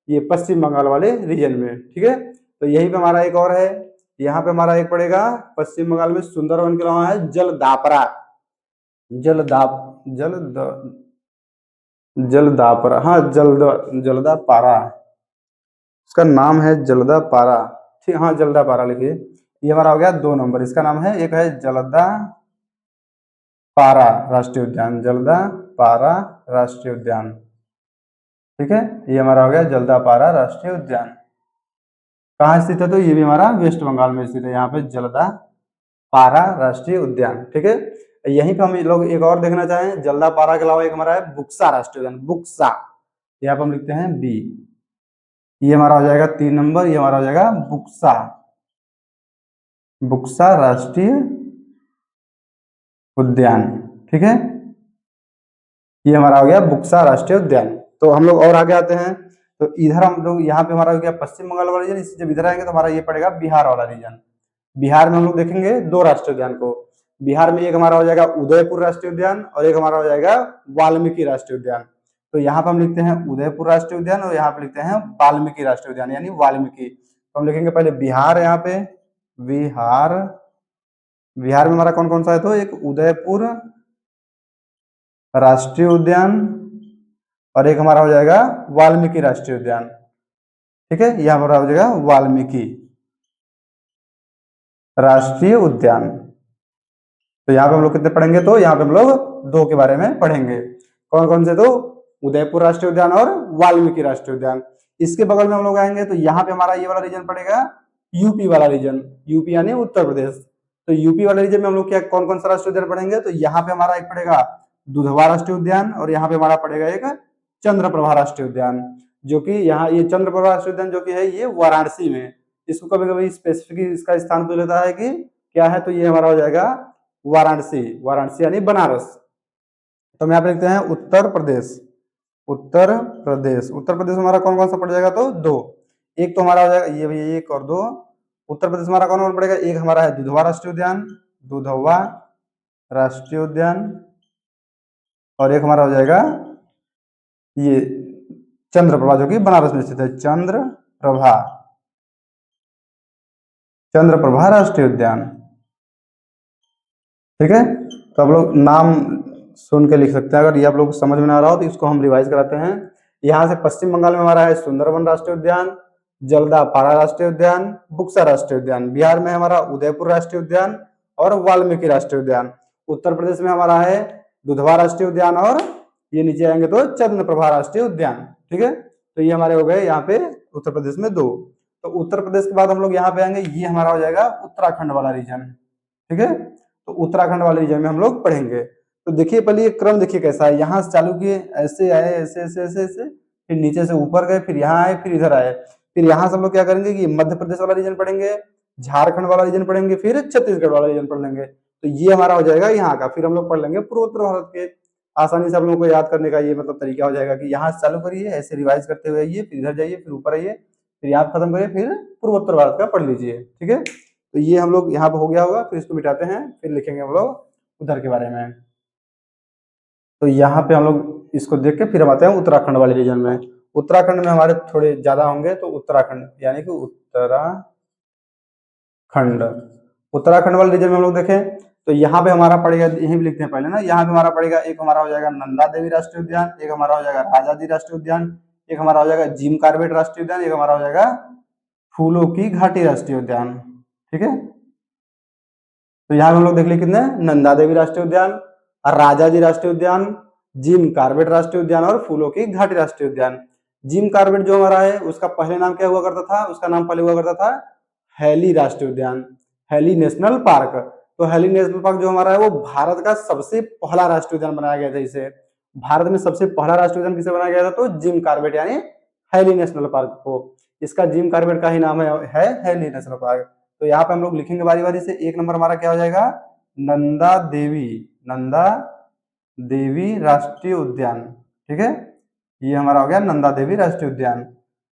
ये पश्चिम बंगाल वाले रीजन में, ठीक है। तो यहीं पे हमारा एक और है, यहाँ पे हमारा एक पड़ेगा पश्चिम बंगाल में सुंदरवन के अलावा है जलदापरा, जलदाप जलद जलदापरा, हाँ जलदापारा, इसका नाम है जलदापारा, ठीक, हाँ जलदापारा लिखिए। ये हमारा हो गया 2 नंबर, इसका नाम है, एक है जलदापारा राष्ट्रीय उद्यान, जलदापारा राष्ट्रीय उद्यान, ठीक है। ये हमारा हो गया जलदापारा राष्ट्रीय उद्यान। कहाँ स्थित है, तो ये भी हमारा वेस्ट बंगाल में स्थित है, यहाँ पे जलदापारा राष्ट्रीय उद्यान, ठीक है। यहीं पे हम लोग एक और देखना चाहें, जलदापारा के अलावा एक हमारा है बुक्सा राष्ट्रीय उद्यान, बुक्सा, यहाँ पे हम लिखते हैं बी, ये हमारा हो जाएगा 3 नंबर, ये हमारा हो जाएगा बुक्सा, बुक्सा राष्ट्रीय उद्यान। ठीक है, ये हमारा हो गया बुक्सा राष्ट्रीय उद्यान। तो हम लोग और आगे आते हैं, तो इधर हम लोग यहाँ पे हमारा हो गया पश्चिम बंगाल वाला रीजन। इससे जब इधर आएंगे तो हमारा ये पड़ेगा बिहार वाला रीजन। बिहार में हम लोग देखेंगे दो राष्ट्रीय उद्यान को। बिहार में एक हमारा हो जाएगा उदयपुर राष्ट्रीय उद्यान और एक हमारा हो जाएगा वाल्मीकि राष्ट्रीय उद्यान। तो यहाँ पे हम लिखते हैं उदयपुर राष्ट्रीय उद्यान और यहाँ पे लिखते हैं वाल्मीकि राष्ट्रीय उद्यान यानी वाल्मीकि। तो हम लिखेंगे पहले बिहार, यहाँ पे बिहार। बिहार में हमारा कौन कौन सा है, तो एक उदयपुर राष्ट्रीय उद्यान और एक हमारा हो जाएगा वाल्मीकि राष्ट्रीय उद्यान। ठीक है, यहां पर हो जाएगा वाल्मीकि राष्ट्रीय उद्यान। तो यहाँ पे हम लोग कितने पढ़ेंगे, तो यहाँ पे हम लोग दो के बारे में पढ़ेंगे। कौन कौन से, तो उदयपुर राष्ट्रीय उद्यान और वाल्मीकि राष्ट्रीय उद्यान। इसके बगल में हम लोग आएंगे तो यहाँ पे हमारा ये वाला रीजन पड़ेगा यूपी वाला रीजन, यूपी यानी उत्तर प्रदेश। तो यूपी वाले रीजन में हम लोग क्या कौन कौन सा राष्ट्रीय उद्यान पढ़ेंगे, तो यहाँ पे हमारा एक पड़ेगा दुधवा राष्ट्रीय उद्यान और यहाँ पे हमारा पड़ेगा एक चंद्रप्रभा राष्ट्रीय उद्यान, जो कि यहाँ ये चंद्रप्रभा राष्ट्रीय उद्यान जो कि है ये वाराणसी में। इसको कभी कभी स्पेसिफिक इसका स्थान पूछ लेता है कि क्या है, तो ये हमारा हो जाएगा वाराणसी, वाराणसी यानी बनारस। तो हम यहाँ पे लिखते हैं उत्तर प्रदेश। उत्तर प्रदेश, उत्तर प्रदेश में हमारा कौन कौन सा पड़ जाएगा, तो दो। एक तो हमारा हो जाएगा ये भैया एक और दो। उत्तर प्रदेश में हमारा कौन कौन पड़ेगा, एक हमारा है दुधवा राष्ट्रीय उद्यान, दुधवा राष्ट्रीय उद्यान और एक हमारा हो जाएगा ये चंद्रप्रभा जो कि बनारस में स्थित है, चंद्रप्रभा, चंद्रप्रभा राष्ट्रीय उद्यान। ठीक है, तो आप लोग नाम सुन के लिख सकते हैं। अगर ये आप लोग को समझ में ना आ रहा हो तो इसको हम रिवाइज कराते हैं। यहाँ से पश्चिम बंगाल में हमारा है सुंदरबन राष्ट्रीय उद्यान, जलदापाड़ा राष्ट्रीय उद्यान, बुक्सा राष्ट्रीय उद्यान। बिहार में हमारा उदयपुर राष्ट्रीय उद्यान और वाल्मीकि राष्ट्रीय उद्यान। उत्तर प्रदेश में हमारा है दुधवा राष्ट्रीय उद्यान और ये नीचे आएंगे तो चंद्रप्रभा राष्ट्रीय उद्यान। ठीक है, तो ये हमारे हो गए यहाँ पे उत्तर प्रदेश में दो। तो उत्तर प्रदेश के बाद हम लोग यहाँ पे आएंगे, ये हमारा हो जाएगा उत्तराखंड वाला रीजन। ठीक है, तो उत्तराखंड वाले रीजन में हम लोग पढ़ेंगे। तो देखिए पहले ये क्रम देखिए कैसा है, यहाँ से चालू किए, ऐसे आए, ऐसे ऐसे ऐसे ऐसे, फिर नीचे से ऊपर गए, फिर यहाँ आए, फिर इधर आए। फिर यहाँ से हम लोग क्या करेंगे कि मध्य प्रदेश वाला रीजन पढ़ेंगे, झारखंड वाला रीजन पढ़ेंगे, फिर छत्तीसगढ़ वाला रीजन पढ़ लेंगे। तो ये हमारा हो जाएगा यहाँ का। फिर हम लोग पढ़ लेंगे पूर्वोत्तर भारत के। आसानी से हम लोग को याद करने का ये मतलब तरीका हो जाएगा कि यहाँ से चालू करिए, ऐसे रिवाइज करते हुए आइए, फिर इधर जाइए, फिर ऊपर आइए, फिर याद खत्म करिए, फिर पूर्वोत्तर भारत का पढ़ लीजिए। ठीक है, तो ये हम लोग यहाँ पे हो गया होगा। फिर इसको मिटाते हैं, फिर लिखेंगे हम लोग उधर के बारे में। तो यहाँ पे हम लोग इसको देख के फिर हम आते हैं उत्तराखंड वाले रीजन में। उत्तराखंड में हमारे थोड़े ज्यादा होंगे, तो उत्तराखंड यानी कि उत्तराखंड, उत्तराखंड वाले रीजन में हम लोग देखें तो यहाँ पे हमारा पड़ेगा, यहीं भी लिखते हैं पहले ना, यहाँ पे हमारा पड़ेगा एक हमारा हो जाएगा नंदा देवी राष्ट्रीय उद्यान, एक हमारा हो जाएगा राजाजी राष्ट्रीय उद्यान, एक हमारा हो जाएगा जिम कार्बेट राष्ट्रीय उद्यान, एक हमारा हो जाएगा फूलों की घाटी राष्ट्रीय उद्यान। ठीक है, तो यहाँ पे हम लोग देख लिए कितने, नंदा देवी राष्ट्रीय उद्यान, राजाजी राष्ट्रीय उद्यान, जिम कार्बेट राष्ट्रीय उद्यान और फूलों की घाटी राष्ट्रीय उद्यान। जिम कार्बेट जो हमारा है उसका पहले नाम क्या हुआ करता था, उसका नाम पहले हुआ करता था हैली राष्ट्रीय उद्यान, हैली नेशनल पार्क। तो हैली नेशनल पार्क जो हमारा है वो भारत का सबसे पहला राष्ट्रीय उद्यान बनाया गया था। इसे भारत में सबसे पहला राष्ट्रीय उद्यान किसे बनाया गया था, तो जिम कार्बेट यानी हैली नेशनल पार्क को। इसका जिम कार्बेट का ही नाम है हैली नेशनल पार्क। तो यहाँ पे हम लोग लिखेंगे बारी बारी से। एक नंबर हमारा क्या हो जाएगा, नंदा देवी, नंदा देवी राष्ट्रीय उद्यान। ठीक है, ये हमारा हो गया नंदा देवी राष्ट्रीय उद्यान।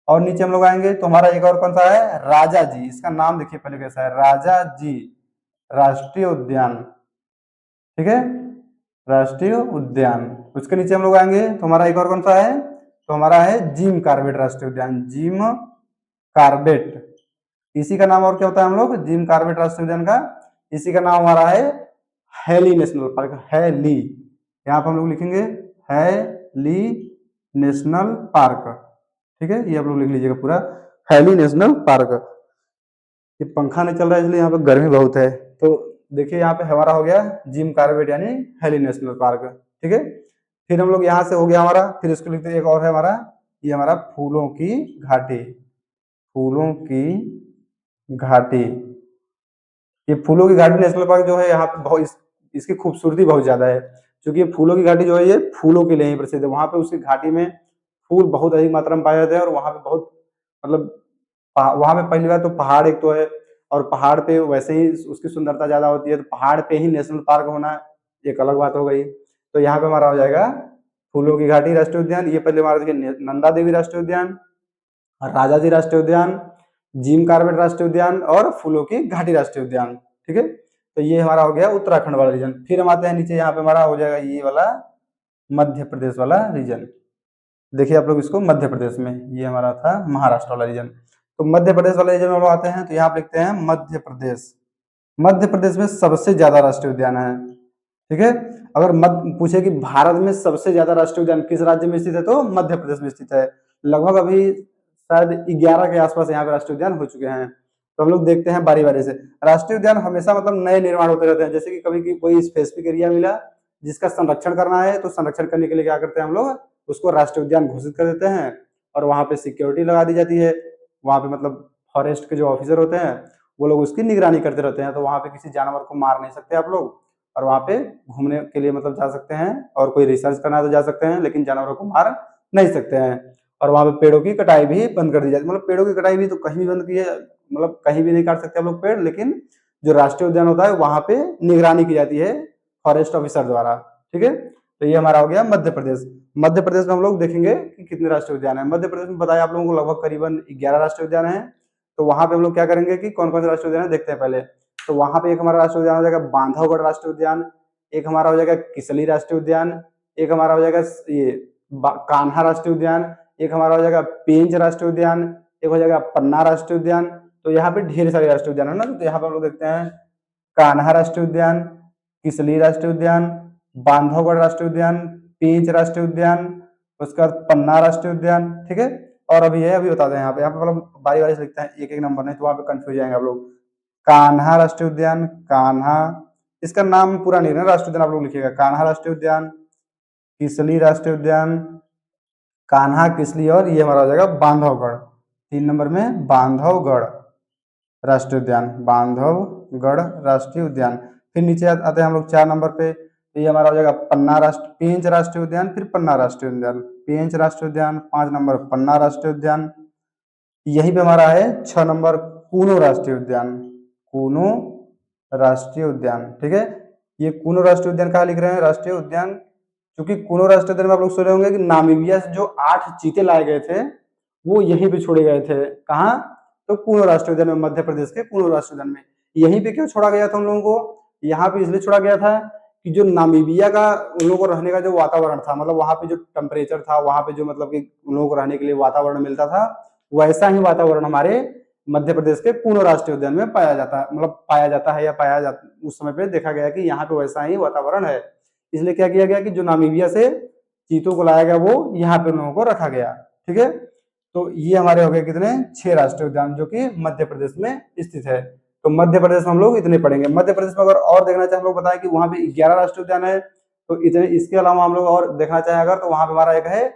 और नीचे हम लोग आएंगे तो हमारा एक और कौन सा है, राजा जी। इसका नाम देखिए पहले कैसा है, राजा जी राष्ट्रीय उद्यान। ठीक है, राष्ट्रीय उद्यान। उसके नीचे हम लोग आएंगे तो हमारा एक और कौन सा है, तो हमारा है जिम कार्बेट राष्ट्रीय उद्यान, जिम कार्बेट। इसी का नाम और क्या होता है हम लोग, जिम कार्बेट राष्ट्रीय उद्यान का इसी का नाम हमारा है हैली नेशनल पार्क, हैली। यहाँ पर हम लोग लिखेंगे हैली नेशनल पार्क। ठीक है, ये आप लोग लिख लीजिएगा पूरा, हैली नेशनल पार्क। ये पंखा नहीं चल रहा है इसलिए यहाँ पे गर्मी बहुत है। तो देखिए यहाँ पे हमारा हो गया जिम कार्बेट यानी हैली नेशनल पार्क। ठीक है, फिर हम लोग यहाँ से हो गया हमारा, फिर इसको लिखते एक और है हमारा, ये हमारा फूलों की घाटी, फूलों की घाटी। ये फूलों की घाटी नेशनल पार्क जो है यहाँ पे बहुत इसकी खूबसूरती बहुत ज्यादा है, क्योंकि ये फूलों की घाटी जो है ये फूलों के लिए ही प्रसिद्ध है। वहां पे उसकी घाटी में फूल बहुत अधिक मात्रा में पाए जाते हैं और वहां पे बहुत मतलब वहां पे पहली बात तो पहाड़ एक तो है, और पहाड़ पे वैसे ही उसकी सुंदरता ज्यादा होती है, तो पहाड़ पे ही नेशनल पार्क होना एक अलग बात हो गई। तो यहाँ पे हमारा हो जाएगा फूलों की घाटी राष्ट्रीय उद्यान। ये पहले हमारा देखिए नंदा देवी राष्ट्रीय उद्यान, राजाजी राष्ट्रीय उद्यान, जिम कार्बेट राष्ट्रीय उद्यान और फूलों की घाटी राष्ट्रीय उद्यान। ठीक है, तो ये हमारा हो गया उत्तराखंड वाला रीजन। फिर हम आते हैं नीचे, यहाँ पे हमारा हो जाएगा ये वाला मध्य प्रदेश वाला रीजन। देखिए आप लोग इसको मध्य प्रदेश में, ये हमारा था महाराष्ट्र वाला रीजन। तो मध्य प्रदेश वाले रीजन में हम लोग आते हैं, तो यहाँ पे लिखते हैं मध्य प्रदेश। मध्य प्रदेश में सबसे ज्यादा राष्ट्रीय उद्यान है। ठीक है, अगर मध्य पूछे कि भारत में सबसे ज्यादा राष्ट्रीय उद्यान किस राज्य में स्थित है, तो मध्य प्रदेश में स्थित है। लगभग अभी शायद 11 के आसपास यहाँ पे राष्ट्रीय उद्यान हो चुके हैं। तो हम लोग देखते हैं बारी बारी से। राष्ट्रीय उद्यान हमेशा मतलब नए निर्माण होते रहते हैं, जैसे कि कभी कोई स्पेसिफिक एरिया मिला जिसका संरक्षण करना है, तो संरक्षण करने के लिए क्या करते हैं हम लोग, उसको राष्ट्रीय उद्यान घोषित कर देते हैं और वहां पे सिक्योरिटी लगा दी जाती है। वहां पे मतलब फॉरेस्ट के जो ऑफिसर होते हैं वो लोग उसकी निगरानी करते रहते हैं। तो वहां पे किसी जानवर को मार नहीं सकते आप लोग, और वहां पे घूमने के लिए मतलब जा सकते हैं, और कोई रिसर्च करना है तो जा सकते हैं, लेकिन जानवरों को मार नहीं सकते हैं। और वहां पे पेड़ों की कटाई भी बंद कर दी जाती है। मतलब पेड़ों की कटाई भी तो कहीं भी बंद की है, मतलब कहीं भी नहीं काट सकते हम लोग पेड़, लेकिन जो राष्ट्रीय उद्यान होता है वहां पे निगरानी की जाती है फॉरेस्ट ऑफिसर द्वारा। ठीक है, तो ये हमारा हो गया मध्य प्रदेश। मध्य प्रदेश में हम लोग देखेंगे कि कितने राष्ट्रीय उद्यान है। मध्य प्रदेश में बताया आप लोगों को लगभग करीबन 11 राष्ट्रीय उद्यान है। तो वहां पे हम लोग क्या करेंगे कि कौन कौन से राष्ट्रीय उद्यान है देखते हैं पहले। तो वहां पे एक हमारा राष्ट्रीय उद्यान हो जाएगा बांधवगढ़ राष्ट्रीय उद्यान, एक हमारा हो जाएगा किसली राष्ट्रीय उद्यान, एक हमारा हो जाएगा ये कान्हा राष्ट्रीय उद्यान, एक हमारा हो जाएगा पेंच राष्ट्रीय उद्यान, एक हो जाएगा पन्ना राष्ट्रीय उद्यान। तो यहाँ पे ढेर सारे राष्ट्रीय उद्यान है ना। तो यहाँ पे हम लोग देखते हैं कान्हा राष्ट्रीय उद्यान, किसली राष्ट्रीय उद्यान, बांधवगढ़ राष्ट्रीय उद्यान, पेंच राष्ट्रीय उद्यान, उसके बाद पन्ना राष्ट्रीय उद्यान। ठीक है, और अभी है अभी बताते हैं यहाँ पे मतलब बारी बारी से लिखते हैं, एक एक नंबर नहीं तो वहां पे कंफ्यूज जाएंगे आप लोग। कान्हा राष्ट्रीय उद्यान, कान्हा, इसका नाम पूरा नहीं है ना राष्ट्रीय उद्यान, आप लोग लिखिएगा कान्हा राष्ट्रीय उद्यान, किसली राष्ट्रीय उद्यान, कान्हा, किसली, और ये हमारा हो जाएगा बांधवगढ़। 3 नंबर में बांधवगढ़ राष्ट्रीय उद्यान, बांधवगढ़ राष्ट्रीय उद्यान। फिर नीचे आते हैं हम लोग 4 नंबर पे, तो ये हमारा हो जाएगा पन्ना राष्ट्र पेंच राष्ट्रीय उद्यान, फिर पन्ना राष्ट्रीय उद्यान, पेंच राष्ट्रीय उद्यान, 5 नंबर पन्ना राष्ट्रीय उद्यान। यहीं पे हमारा है 6 नंबर कूनो राष्ट्रीय उद्यान, कूनो राष्ट्रीय उद्यान। ठीक है, ये कूनो राष्ट्रीय उद्यान कहाँ लिख रहे हैं राष्ट्रीय उद्यान, क्योंकि कूनो राष्ट्रीय उद्यान में आप लोग सुने होंगे कि नामीबिया से जो 8 चीते लाए गए थे वो यहीं पे छोड़े गए थे। कहाँ, तो कूनो राष्ट्रीय उद्यान में, मध्य प्रदेश के कूनो राष्ट्रीय उद्यान में। यहीं पे क्यों छोड़ा गया था उन लोगों को, यहाँ पे इसलिए छोड़ा गया था कि जो नामीबिया का उन लोगों को रहने का जो वातावरण था, मतलब वहां पे जो टेम्परेचर था, वहां पे जो मतलब कि उन लोगों को रहने के लिए वातावरण मिलता था, वैसा ही वातावरण हमारे मध्य प्रदेश के कूनो राष्ट्रीय उद्यान में पाया जाता है। मतलब पाया जाता है या पाया जाता, उस समय पे देखा गया कि यहाँ पे वैसा ही वातावरण है। इसलिए क्या किया गया कि जो नामीबिया से चीतों को लाया गया वो यहाँ पे लोगों को रखा गया। ठीक है, तो ये हमारे हो गए कितने, 6 राष्ट्रीय उद्यान जो कि मध्य प्रदेश में स्थित है। तो मध्य प्रदेश में हम लोग इतने पढ़ेंगे। मध्य प्रदेश में अगर और देखना चाहे हम लोग बताएं कि वहां पे 11 राष्ट्रीय उद्यान है, तो इतने, इसके अलावा हम लोग और देखना चाहें अगर, तो वहां पे हमारा एक है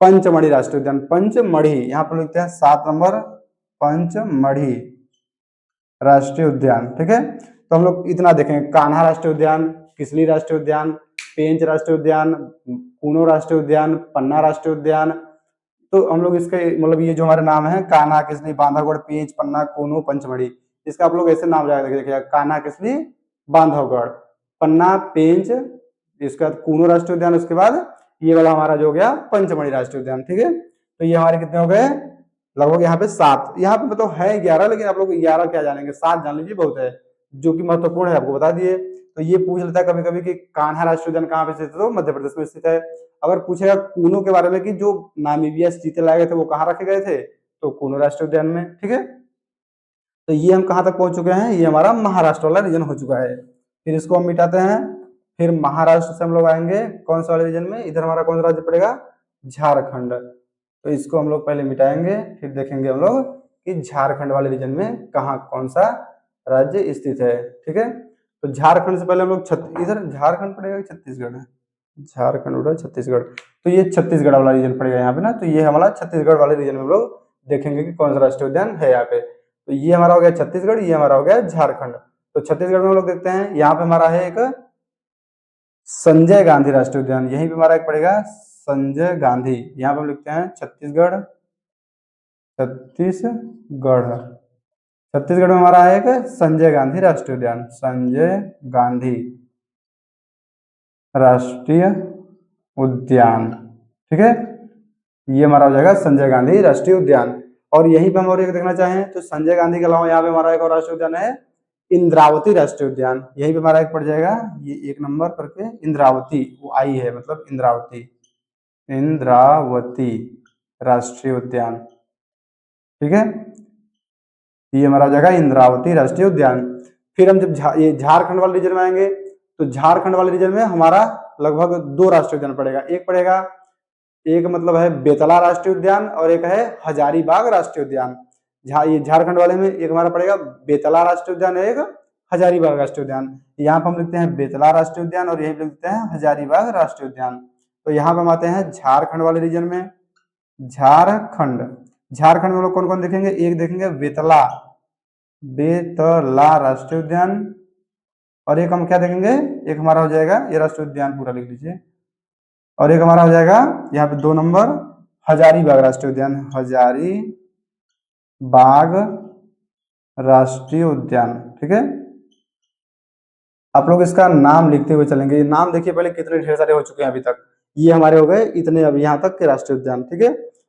पंचमढ़ी राष्ट्रीय उद्यान, पंचमढ़ी, यहाँ पर लिखते हैं 7 नंबर पंचमढ़ी राष्ट्रीय उद्यान। ठीक है, तो हम लोग इतना देखेंगे, कान्हा राष्ट्रीय उद्यान, किसली राष्ट्रीय उद्यान, पेंच राष्ट्रीय उद्यान, कूनो राष्ट्रीय उद्यान, पन्ना राष्ट्रीय उद्यान। तो हम लोग इसके मतलब ये जो हमारे नाम है कान्हा, किसली, बांधवगढ़, पेंच, पन्ना, कूनो, पंचमढ़ी, इसका आप लोग ऐसे नाम लगा के देखिएगा, कान्हा, किसली, बांधवगढ़, पन्ना, पेंच, इसके बाद कूनो राष्ट्रीय उद्यान, उसके बाद ये वाला हमारा जो हो गया पंचमढ़ी राष्ट्रीय उद्यान। ठीक है, तो ये हमारे कितने हो गए, लगभग यहाँ पे 7, यहाँ पे मतलब है 11, लेकिन आप लोग 11 क्या जानेंगे, 7 जान लीजिए बहुत है, जो कि महत्वपूर्ण है आपको बता दिए। तो ये पूछ लेता है कभी कभी कि कान्हा राष्ट्रीय उद्यान कहाँ पे स्थित है, तो मध्य प्रदेश में स्थित है। अगर पूछेगा कूनो के बारे में कि जो नामीबिया से चीते लाए गए थे वो कहाँ रखे गए थे, तो कूनो राष्ट्रीय उद्यान में। ठीक है, तो ये हम कहाँ तक पहुंच चुके हैं, ये हमारा महाराष्ट्र वाला रीजन हो चुका है। फिर इसको हम मिटाते हैं। फिर महाराष्ट्र से हम लोग आएंगे कौन सा वाले रीजन में, इधर हमारा कौन सा राज्य पड़ेगा, झारखंड। तो इसको हम लोग पहले मिटाएंगे, फिर देखेंगे हम लोग कि झारखंड वाले रीजन में कहाँ कौन सा राज्य स्थित है। ठीक है, तो झारखंड से पहले हम लोग इधर झारखंड पड़ेगा कि छत्तीसगढ़ है, झारखंड उधर छत्तीसगढ़, तो ये छत्तीसगढ़ वाला रीजन पड़ेगा यहाँ पे ना। तो ये हमारा छत्तीसगढ़ वाले रीजन में हम लोग देखेंगे कि कौन सा राष्ट्रीय उद्यान है यहाँ पे। तो ये हमारा हो गया छत्तीसगढ़, ये हमारा हो गया झारखंड। तो छत्तीसगढ़ में हम लोग देखते हैं, यहाँ पे हमारा है एक संजय गांधी राष्ट्रीय उद्यान, यहीं पे हमारा एक पड़ेगा संजय गांधी। यहाँ पे हम लिखते हैं छत्तीसगढ़, छत्तीसगढ़, छत्तीसगढ़ में हमारा है एक संजय गांधी राष्ट्रीय उद्यान, संजय गांधी। राष्ट्रीय उद्यान। ठीक है, ये हमारा हो जाएगा संजय गांधी राष्ट्रीय उद्यान। और यहीं पे हम और एक देखना चाहें तो संजय गांधी के अलावा यहाँ पे हमारा एक और राष्ट्रीय उद्यान है इंद्रावती राष्ट्रीय उद्यान। यहीं पे हमारा एक पड़ जाएगा, ये 1 नंबर करके इंद्रावती, वो आई है मतलब इंद्रावती, इंद्रावती राष्ट्रीय उद्यान। ठीक है, ये हमारा हो जाएगा इंद्रावती राष्ट्रीय उद्यान। फिर हम जब ये झारखंड वाले रीजन में आएंगे तो झारखंड वाले रीजन में हमारा लगभग 2 राष्ट्रीय उद्यान पड़ेगा। एक पड़ेगा, एक मतलब है बेतला राष्ट्रीय उद्यान और एक है हजारीबाग राष्ट्रीय उद्यान। ये झारखंड वाले में एक हमारा पड़ेगा बेतला राष्ट्रीय उद्यान है, एक हजारीबाग राष्ट्रीय उद्यान। यहाँ पर हम लिखते हैं बेतला राष्ट्रीय उद्यान और यहीं पे लिखते हैं हजारीबाग राष्ट्रीय उद्यान। तो यहाँ पे हम आते हैं झारखंड वाले रीजन में। झारखंड, झारखंड में हम लोग कौन कौन देखेंगे, एक देखेंगे बेतला, बेतला राष्ट्रीय उद्यान, और एक हम क्या देखेंगे, एक हमारा हो जाएगा ये राष्ट्रीय उद्यान पूरा लिख लीजिए, और एक हमारा हो जाएगा यहाँ पे 2 नंबर हजारीबाग राष्ट्रीय उद्यान, हजारीबाग राष्ट्रीय उद्यान। ठीक है, आप लोग इसका नाम लिखते हुए चलेंगे। ये नाम देखिए पहले कितने ढेर सारे हो चुके हैं अभी तक, ये हमारे हो गए इतने अब यहाँ तक के राष्ट्रीय उद्यान। ठीक है,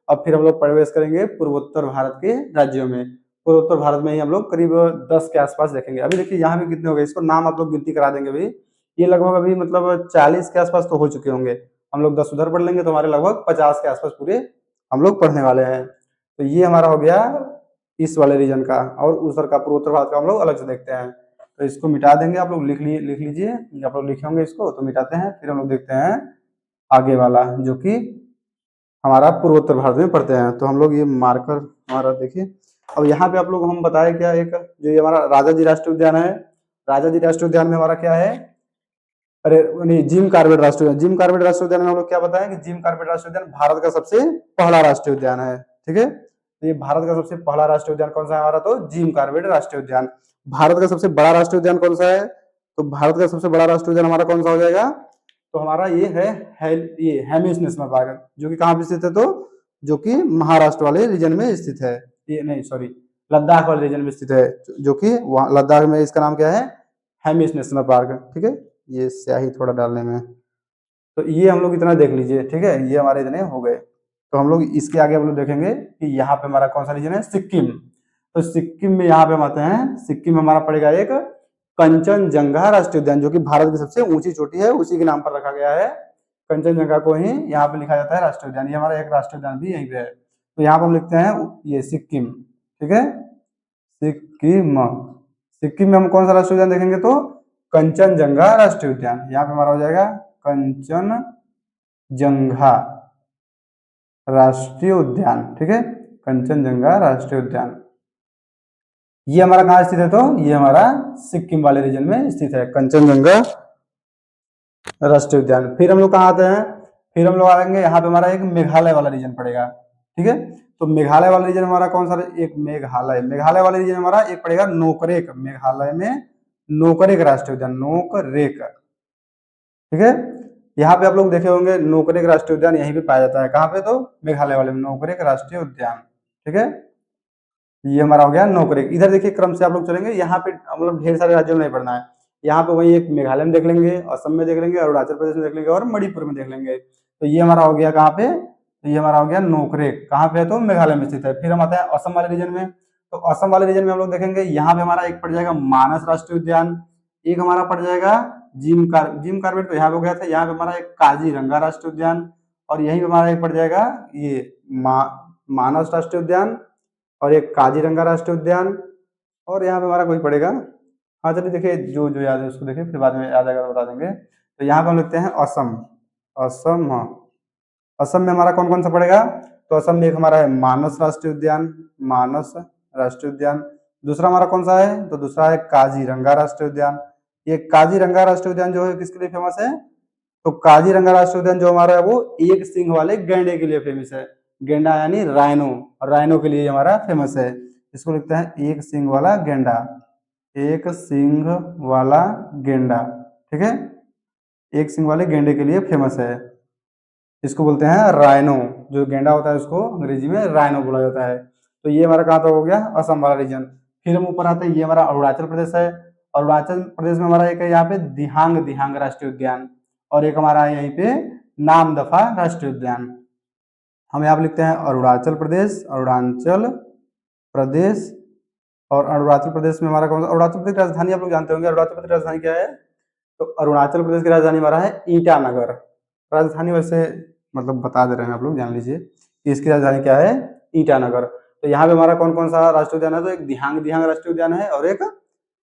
अब फिर हम लोग प्रवेश करेंगे पूर्वोत्तर भारत के राज्यों में। पूर्वोत्तर भारत में ही हम लोग करीब 10 के आसपास देखेंगे। अभी देखिए यहाँ पे कितने हो गए, इसको नाम आप लोग गिनती करा देंगे भाई। ये लगभग अभी मतलब 40 के आसपास तो हो चुके होंगे। हम लोग 10 उधर पढ़ लेंगे तो हमारे लगभग 50 के आसपास पूरे हम लोग पढ़ने वाले हैं। तो ये हमारा हो गया इस वाले रीजन का, और उधर का पूर्वोत्तर भारत का हम लोग अलग से देखते हैं। तो इसको मिटा देंगे, आप लोग लिख लीजिए, आप लोग लिखे होंगे इसको तो मिटाते हैं। फिर हम लोग देखते हैं आगे वाला जो कि हमारा पूर्वोत्तर भारत में पढ़ते हैं। तो हम लोग ये मार्कर हमारा देखिए, अब यहाँ पे आप लोग हम बताए क्या, एक जो ये हमारा राजा जी राष्ट्रीय उद्यान है, राजा जी राष्ट्रीय उद्यान में हमारा क्या है, अरे नहीं, जिम कॉर्बेट राष्ट्रीय उद्यान। जिम कॉर्बेट राष्ट्रीय उद्यान में हम लोग क्या बताएं कि जिम कॉर्बेट राष्ट्रीय उद्यान भारत का सबसे पहला राष्ट्रीय उद्यान है। ठीक है, तो ये भारत का सबसे पहला राष्ट्रीय उद्यान कौन सा है हमारा, तो जिम कॉर्बेट राष्ट्रीय उद्यान। भारत का सबसे बड़ा राष्ट्रीय उद्यान कौन सा है, तो भारत का सबसे बड़ा राष्ट्रीय उद्यान हमारा कौन सा हो जाएगा, तो हमारा ये है ये हेमिस नेशनल पार्क, जो कि कहाँ पे स्थित है, तो जो कि महाराष्ट्र वाले रीजन में स्थित है। ये नहीं सॉरी, लद्दाख वाले रीजन में स्थित है, जो कि वहाँ लद्दाख में, इसका नाम क्या है, हेमिस नेशनल पार्क। ठीक है, ये स्याही थोड़ा डालने में, तो ये हम लोग इतना देख लीजिए। ठीक है, ये हमारे इतने हो गए। तो हम लोग इसके आगे हम लोग देखेंगे कि यहाँ पे हमारा कौन सा रीजन है, सिक्किम। तो सिक्किम में यहाँ पे हम आते हैं, सिक्किम में हमारा पड़ेगा एक कंचनजंगा राष्ट्रीय उद्यान, जो कि भारत की सबसे ऊंची चोटी है, उसी के नाम पर रखा गया है। कंचनजंगा को ही यहाँ पे लिखा जाता है राष्ट्रीय उद्यान। ये हमारा एक राष्ट्रीय उद्यान भी यहीं पे है। तो यहाँ पे हम लिखते हैं ये सिक्किम। ठीक है, सिक्किम, सिक्किम में हम कौन सा राष्ट्रीय उद्यान देखेंगे, तो कंचनजंगा राष्ट्रीय उद्यान। यहाँ पे हमारा हो जाएगा कंचनजंगा राष्ट्रीय उद्यान। ठीक है, कंचनजंगा राष्ट्रीय उद्यान ये हमारा कहाँ स्थित है, तो ये हमारा सिक्किम वाले रीजन में स्थित है, कंचनजंगा राष्ट्रीय उद्यान। फिर हम लोग कहाँ आते हैं, फिर हम लोग आएंगे यहाँ पे हमारा एक मेघालय वाला रीजन पड़ेगा। ठीक है, तो मेघालय वाला रीजन हमारा कौन सा, एक मेघालय, मेघालय वाले रीजन हमारा एक पड़ेगा नोकरेक, मेघालय में नोकरेक राष्ट्रीय उद्यान, नोकरेक। ठीक है, यहाँ पे आप लोग देखे होंगे नोकरेक राष्ट्रीय उद्यान यहीं पे पाया जाता है, कहाँ पे, तो मेघालय वाले में नोकरेक राष्ट्रीय उद्यान। ठीक है, ये हमारा हो गया नोकरेक। इधर देखिए क्रम से आप लोग चलेंगे, यहाँ पे हम लोग ढेर सारे राज्यों में नहीं पढ़ना है। यहाँ पे वही एक मेघालय में देख लेंगे, असम में देख लेंगे, अरुणाचल प्रदेश में देख लेंगे और मणिपुर में देख लेंगे। तो ये हमारा हो गया कहाँ पे, तो ये हमारा हो गया नोकरेक, कहाँ पे है, तो मेघालय में स्थित है। फिर हम आते हैं असम वाले रीजन में। तो असम वाले रीजन में हम लोग देखेंगे, यहाँ पे हमारा एक पड़ जाएगा मानस राष्ट्रीय उद्यान, एक हमारा पड़ जाएगा जिम कॉर्बेट, तो यहाँ पे हो गया था। यहाँ पे हमारा एक काजीरंगा राष्ट्रीय उद्यान, और यहीं पे हमारा एक पड़ जाएगा ये मानस राष्ट्रीय उद्यान और एक काजीरंगा राष्ट्रीय उद्यान, और यहाँ पे हमारा कोई पड़ेगा, हाँ चलिए देखिए जो जो याद है उसको देखिए, फिर बाद में याद आएगा तो बता देंगे। तो यहाँ पे हम लिखते हैं असम, असम, हाँ असम में हमारा कौन कौन सा पड़ेगा, तो असम में एक हमारा है मानस राष्ट्रीय उद्यान, मानस राष्ट्रीय उद्यान। दूसरा हमारा कौन सा है, तो दूसरा है काजीरंगा राष्ट्रीय उद्यान। ये काजीरंगा राष्ट्रीय उद्यान जो है किसके लिए फेमस है, तो काजीरंगा राष्ट्रीय उद्यान जो हमारा है वो एक सिंह वाले गैंडे के लिए फेमस है। गेंडा यानी राइनो, राइनो के लिए हमारा फेमस है। इसको लिखते हैं एक सिंह वाला गेंडा, एक सिंह वाला गेंडा। ठीक है, एक सिंह वाले गेंडे के लिए फेमस है, इसको बोलते हैं राइनो। जो गेंडा होता है उसको अंग्रेजी में राइनो बोला जाता है। तो ये हमारा कहाँ तक हो गया, असम वाला रीजन। फिर हम ऊपर आते हैं, ये हमारा अरुणाचल प्रदेश है। अरुणाचल प्रदेश में हमारा एक है यहाँ पे दिहांग, दिहांग राष्ट्रीय उद्यान। और एक हमारा है यहीं पे नामदफा राष्ट्रीय उद्यान। हम यहाँ पे लिखते हैं अरुणाचल प्रदेश, अरुणाचल प्रदेश। और अरुणाचल प्रदेश में हमारा कौन सा, अरुणाचल प्रदेश की राजधानी आप लोग जानते होंगे, अरुणाचल प्रदेश की राजधानी क्या है? तो अरुणाचल प्रदेश की राजधानी हमारा है ईटानगर। राजधानी वैसे मतलब बता दे रहे हैं, आप लोग जान लीजिए कि इसकी राजधानी क्या है, ईटानगर। तो यहाँ पे हमारा कौन कौन सा राष्ट्रीय उद्यान है? तो एक दिहांग दिहांग राष्ट्रीय उद्यान है और एक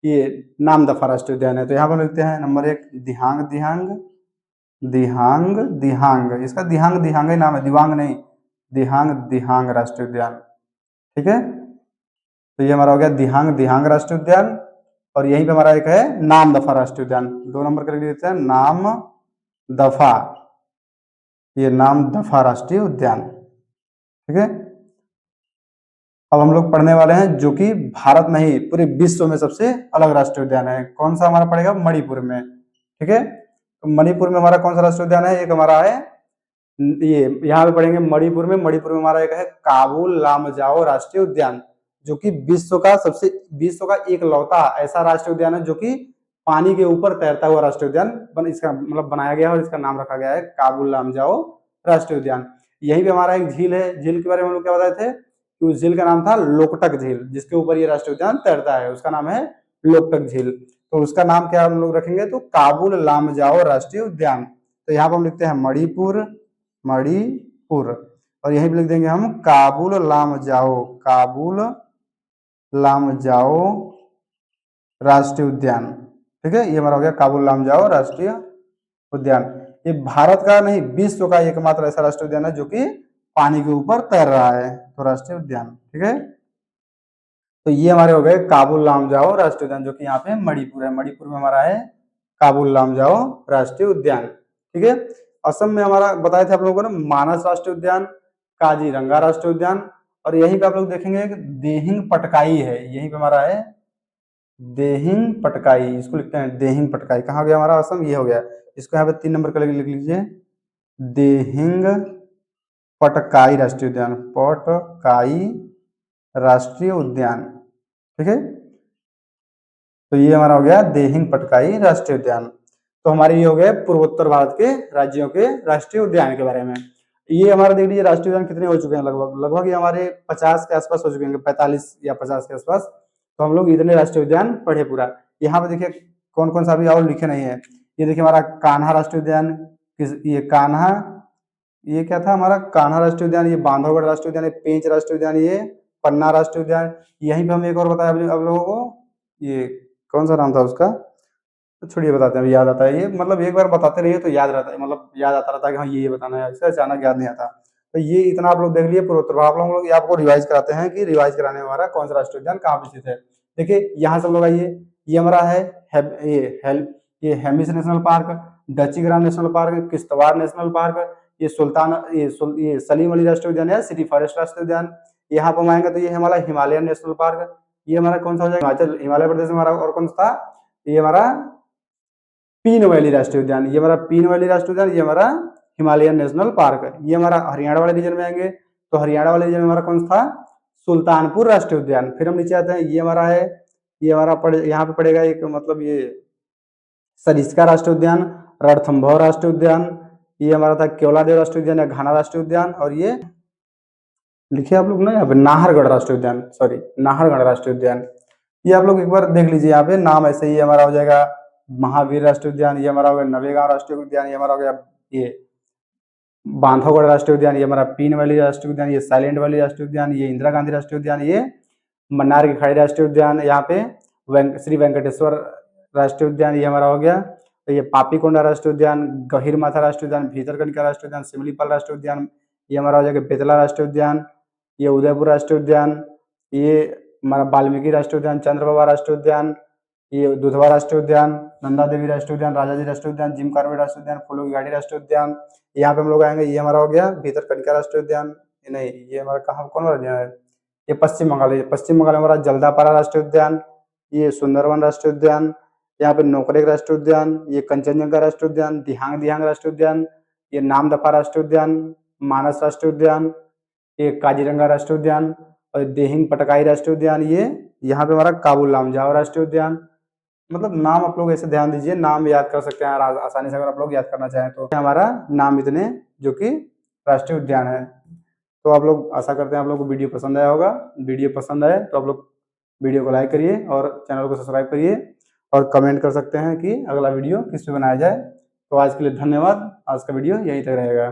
ये नामदफा राष्ट्रीय उद्यान है। तो यहाँ पर लिखते हैं नंबर 1 दिहांग दिहांग, दिहांग दिहांग, इसका दिहांग दिहांग ही नाम है, दिवांग नहीं, दिहांग दिहांग राष्ट्रीय उद्यान। ठीक है, तो ये हमारा हो गया दिहांग दिहांग राष्ट्रीय उद्यान। और यहीं पे हमारा एक है नामदफा राष्ट्रीय उद्यान, 2 नंबर के लिए देते हैं नामदफा, ये नामदफा राष्ट्रीय उद्यान। ठीक है, अब हम लोग पढ़ने वाले हैं जो कि भारत नहीं पूरे विश्व में सबसे अलग राष्ट्रीय उद्यान है। कौन सा हमारा पड़ेगा? मणिपुर में। ठीक है, तो मणिपुर में हमारा कौन सा राष्ट्रीय उद्यान है? एक हमारा है ये यहाँ पे पढ़ेंगे मणिपुर में। मणिपुर में हमारा एक है काबुल लामजाओ राष्ट्रीय उद्यान, जो कि विश्व का एकलौता ऐसा राष्ट्रीय उद्यान है जो कि पानी के ऊपर तैरता हुआ राष्ट्रीय उद्यान इसका मतलब बनाया गया है और इसका नाम रखा गया है काबुल लामजाओ राष्ट्रीय उद्यान। यहीं पे हमारा एक झील है, झील के बारे में हम लोग क्या बताए थे कि उस झील का नाम था लोकटक झील, जिसके ऊपर ये राष्ट्रीय उद्यान तैरता है, उसका नाम है लोकटक झील। तो उसका नाम क्या हम लोग रखेंगे? तो काबुल लामजाओ राष्ट्रीय उद्यान। तो यहाँ पर हम लिखते हैं मणिपुर, मणिपुर, और यहीं पे लिख देंगे हम काबुल लामजाओ, काबुल लामजाओ राष्ट्रीय उद्यान। ठीक है, ये हमारा हो गया काबुल लामजाओ राष्ट्रीय उद्यान। ये भारत का नहीं विश्व का एकमात्र ऐसा राष्ट्रीय उद्यान है जो कि पानी के ऊपर तैर रहा है, तो राष्ट्रीय उद्यान। ठीक है, तो ये हमारे हो गए काबुल लामजाओ राष्ट्रीय उद्यान, जो कि यहाँ पे मणिपुर है। मणिपुर में हमारा है काबुल लामजाओ राष्ट्रीय उद्यान। ठीक है, असम में हमारा बताए थे आप लोगों ने मानस राष्ट्रीय उद्यान, काजीरंगा राष्ट्रीय उद्यान, और यहीं पे आप लोग देखेंगे देहिंग पटकाई है, यहीं पे हमारा है देहिंग पटकाई, इसको लिखते हैं देहिंग पटकाई। कहाँ गया हमारा असम? ये हो गया, इसको यहाँ पे 3 नंबर के लिए लिख लीजिए देहिंग पटकाई राष्ट्रीय उद्यान, पटकाई राष्ट्रीय उद्यान। ठीक है, तो ये हमारा हो गया देहिंग पटकाई राष्ट्रीय उद्यान। तो हमारे ये हो गए पूर्वोत्तर भारत के राज्यों के राष्ट्रीय उद्यान के बारे में। ये हमारा देख लीजिए राष्ट्रीय उद्यान कितने हो चुके हैं, लगभग लगभग ये हमारे 50 के आसपास हो चुके हैं, 45 या 50 के आसपास। तो हम लोग इतने राष्ट्रीय उद्यान पढ़े पूरा। यहाँ पे देखिए कौन कौन सा अभी और लिखे नहीं है। ये देखिए हमारा कान्हा राष्ट्रीय उद्यान, ये कान्हा, ये क्या था हमारा कान्हा राष्ट्रीय उद्यान, ये बांधवगढ़ राष्ट्रीय उद्यान, ये पेंच राष्ट्रीय उद्यान, ये पन्ना राष्ट्रीय उद्यान। यहीं पे हम एक और बताया आप लोगों को, ये कौन सा नाम था उसका, तो छोड़िए बताते हैं, याद आता है ये, मतलब एक बार बताते रहिए तो याद रहता है, मतलब याद आता रहता है कि हाँ ये बताना है, ऐसे अचानक याद नहीं आता। तो ये इतना आप लोग देख लिए पूर्वोत्तर। आप लोग आपको रिवाइज कराते हैं कि रिवाइज कराने में हमारा कौन सा राष्ट्रीय उद्यान कहाँ पे स्थित है। देखिए यहाँ सब लोग आइए, ये हमारा है ये Hemis national park, Dachigam national park, Kishtwar national park, ये ये सलीम अली राष्ट्रीय उद्यान है, सिटी फॉरेस्ट राष्ट्रीय उद्यान। यहाँ पर हम आएंगे तो ये हमारा हिमालयन नेशनल पार्क, ये हमारा कौन सा हो जाएगा? हिमाचल हिमालय प्रदेश में हमारा और कौन सा था? ये हमारा पीन वैली राष्ट्रीय उद्यान, ये हमारा पीन वैली राष्ट्रीय उद्यान, ये हमारा हिमालयन नेशनल पार्क। ये हमारा हरियाणा वाले रीजन में आएंगे तो हरियाणा वाले रीजन में हमारा कौन सा था? सुल्तानपुर राष्ट्रीय उद्यान। फिर हम नीचे आते हैं, ये हमारा है, ये हमारा यहाँ पे पड़ेगा एक मतलब ये सरिस्का राष्ट्रीय उद्यान, रणथंभौर राष्ट्रीय उद्यान, ये हमारा था केवलादेव राष्ट्रीय उद्यान या घाना राष्ट्रीय उद्यान, और ये लिखिए आप लोग ना यहाँ पे नाहरगढ़ राष्ट्रीय उद्यान, सॉरी नाहरगढ़ राष्ट्रीय उद्यान। ये आप लोग एक बार देख लीजिए, यहाँ पे नाम ऐसे ही हमारा हो जाएगा महावीर राष्ट्रीय उद्यान, ये हमारा हो गया नवेगांव राष्ट्रीय उद्यान, ये हमारा हो गया ये बांधवगढ़ राष्ट्रीय उद्यान, ये हमारा पीन वैली राष्ट्रीय उद्यान, ये साइलेंट वैली राष्ट्रीय उद्यान, ये इंदिरा गांधी राष्ट्रीय उद्यान, ये मन्नार की खाड़ी राष्ट्रीय उद्यान, यहाँ पे श्री वेंकटेश्वर राष्ट्रीय उद्यान ये हमारा हो गया। तो ये पापीकोंडा राष्ट्रीय उद्यान, गहीर माथा राष्ट्रीय उद्यान, भीतरकनिका राष्ट्रीय उद्यान, सिमलीपाल राष्ट्रीय उद्यान, ये हमारा हो जाएगा बेतला राष्ट्रीय उद्यान, ये उदयपुर राष्ट्रीय उद्यान, ये हमारा वाल्मीकि राष्ट्रीय उद्यान, चंद्रबाबा राष्ट्रीय उद्यान, ये दुधवा राष्ट्रीय उद्यान, नंदा देवी राष्ट्रीय उद्यान, राजाजी राष्ट्रीय उद्यान, जिम कॉर्बेट राष्ट्रीय उद्यान, फूलों की घाटी राष्ट्रीय उद्यान। यहाँ पे हम लोग आएंगे, ये हमारा हो गया भीतरकनिका राष्ट्रीय उद्यान, नहीं ये हमारा कहाँ कौन वाला है? ये पश्चिम बंगाल है, पश्चिम बंगाल में हमारा जल्दापारा राष्ट्रीय उद्यान, ये सुंदरवन राष्ट्रीय उद्यान, यहाँ पे नोकरेक राष्ट्रीय उद्यान, ये कंचनजंगा राष्ट्रीय उद्यान, दिहांग दिहांग राष्ट्रीय उद्यान, ये नामदफा राष्ट्रीय उद्यान, मानस राष्ट्रीय उद्यान, ये काजीरंगा राष्ट्रीय उद्यान, और देहिंग पटकाई राष्ट्रीय उद्यान, ये यहाँ पे हमारा काबुल लामजाओ राष्ट्रीय उद्यान। मतलब नाम आप लोग ऐसे ध्यान दीजिए, नाम याद कर सकते हैं आसानी से, अगर आप लोग याद करना चाहें तो। हमारा नाम इतने, जो कि राष्ट्रीय उद्यान है। तो आप लोग, आशा करते हैं आप लोग को वीडियो पसंद आया होगा। वीडियो पसंद आए तो आप लोग वीडियो को लाइक करिए और चैनल को सब्सक्राइब करिए, और कमेंट कर सकते हैं कि अगला वीडियो किस पे बनाया जाए। तो आज के लिए धन्यवाद, आज का वीडियो यहीं तक रहेगा।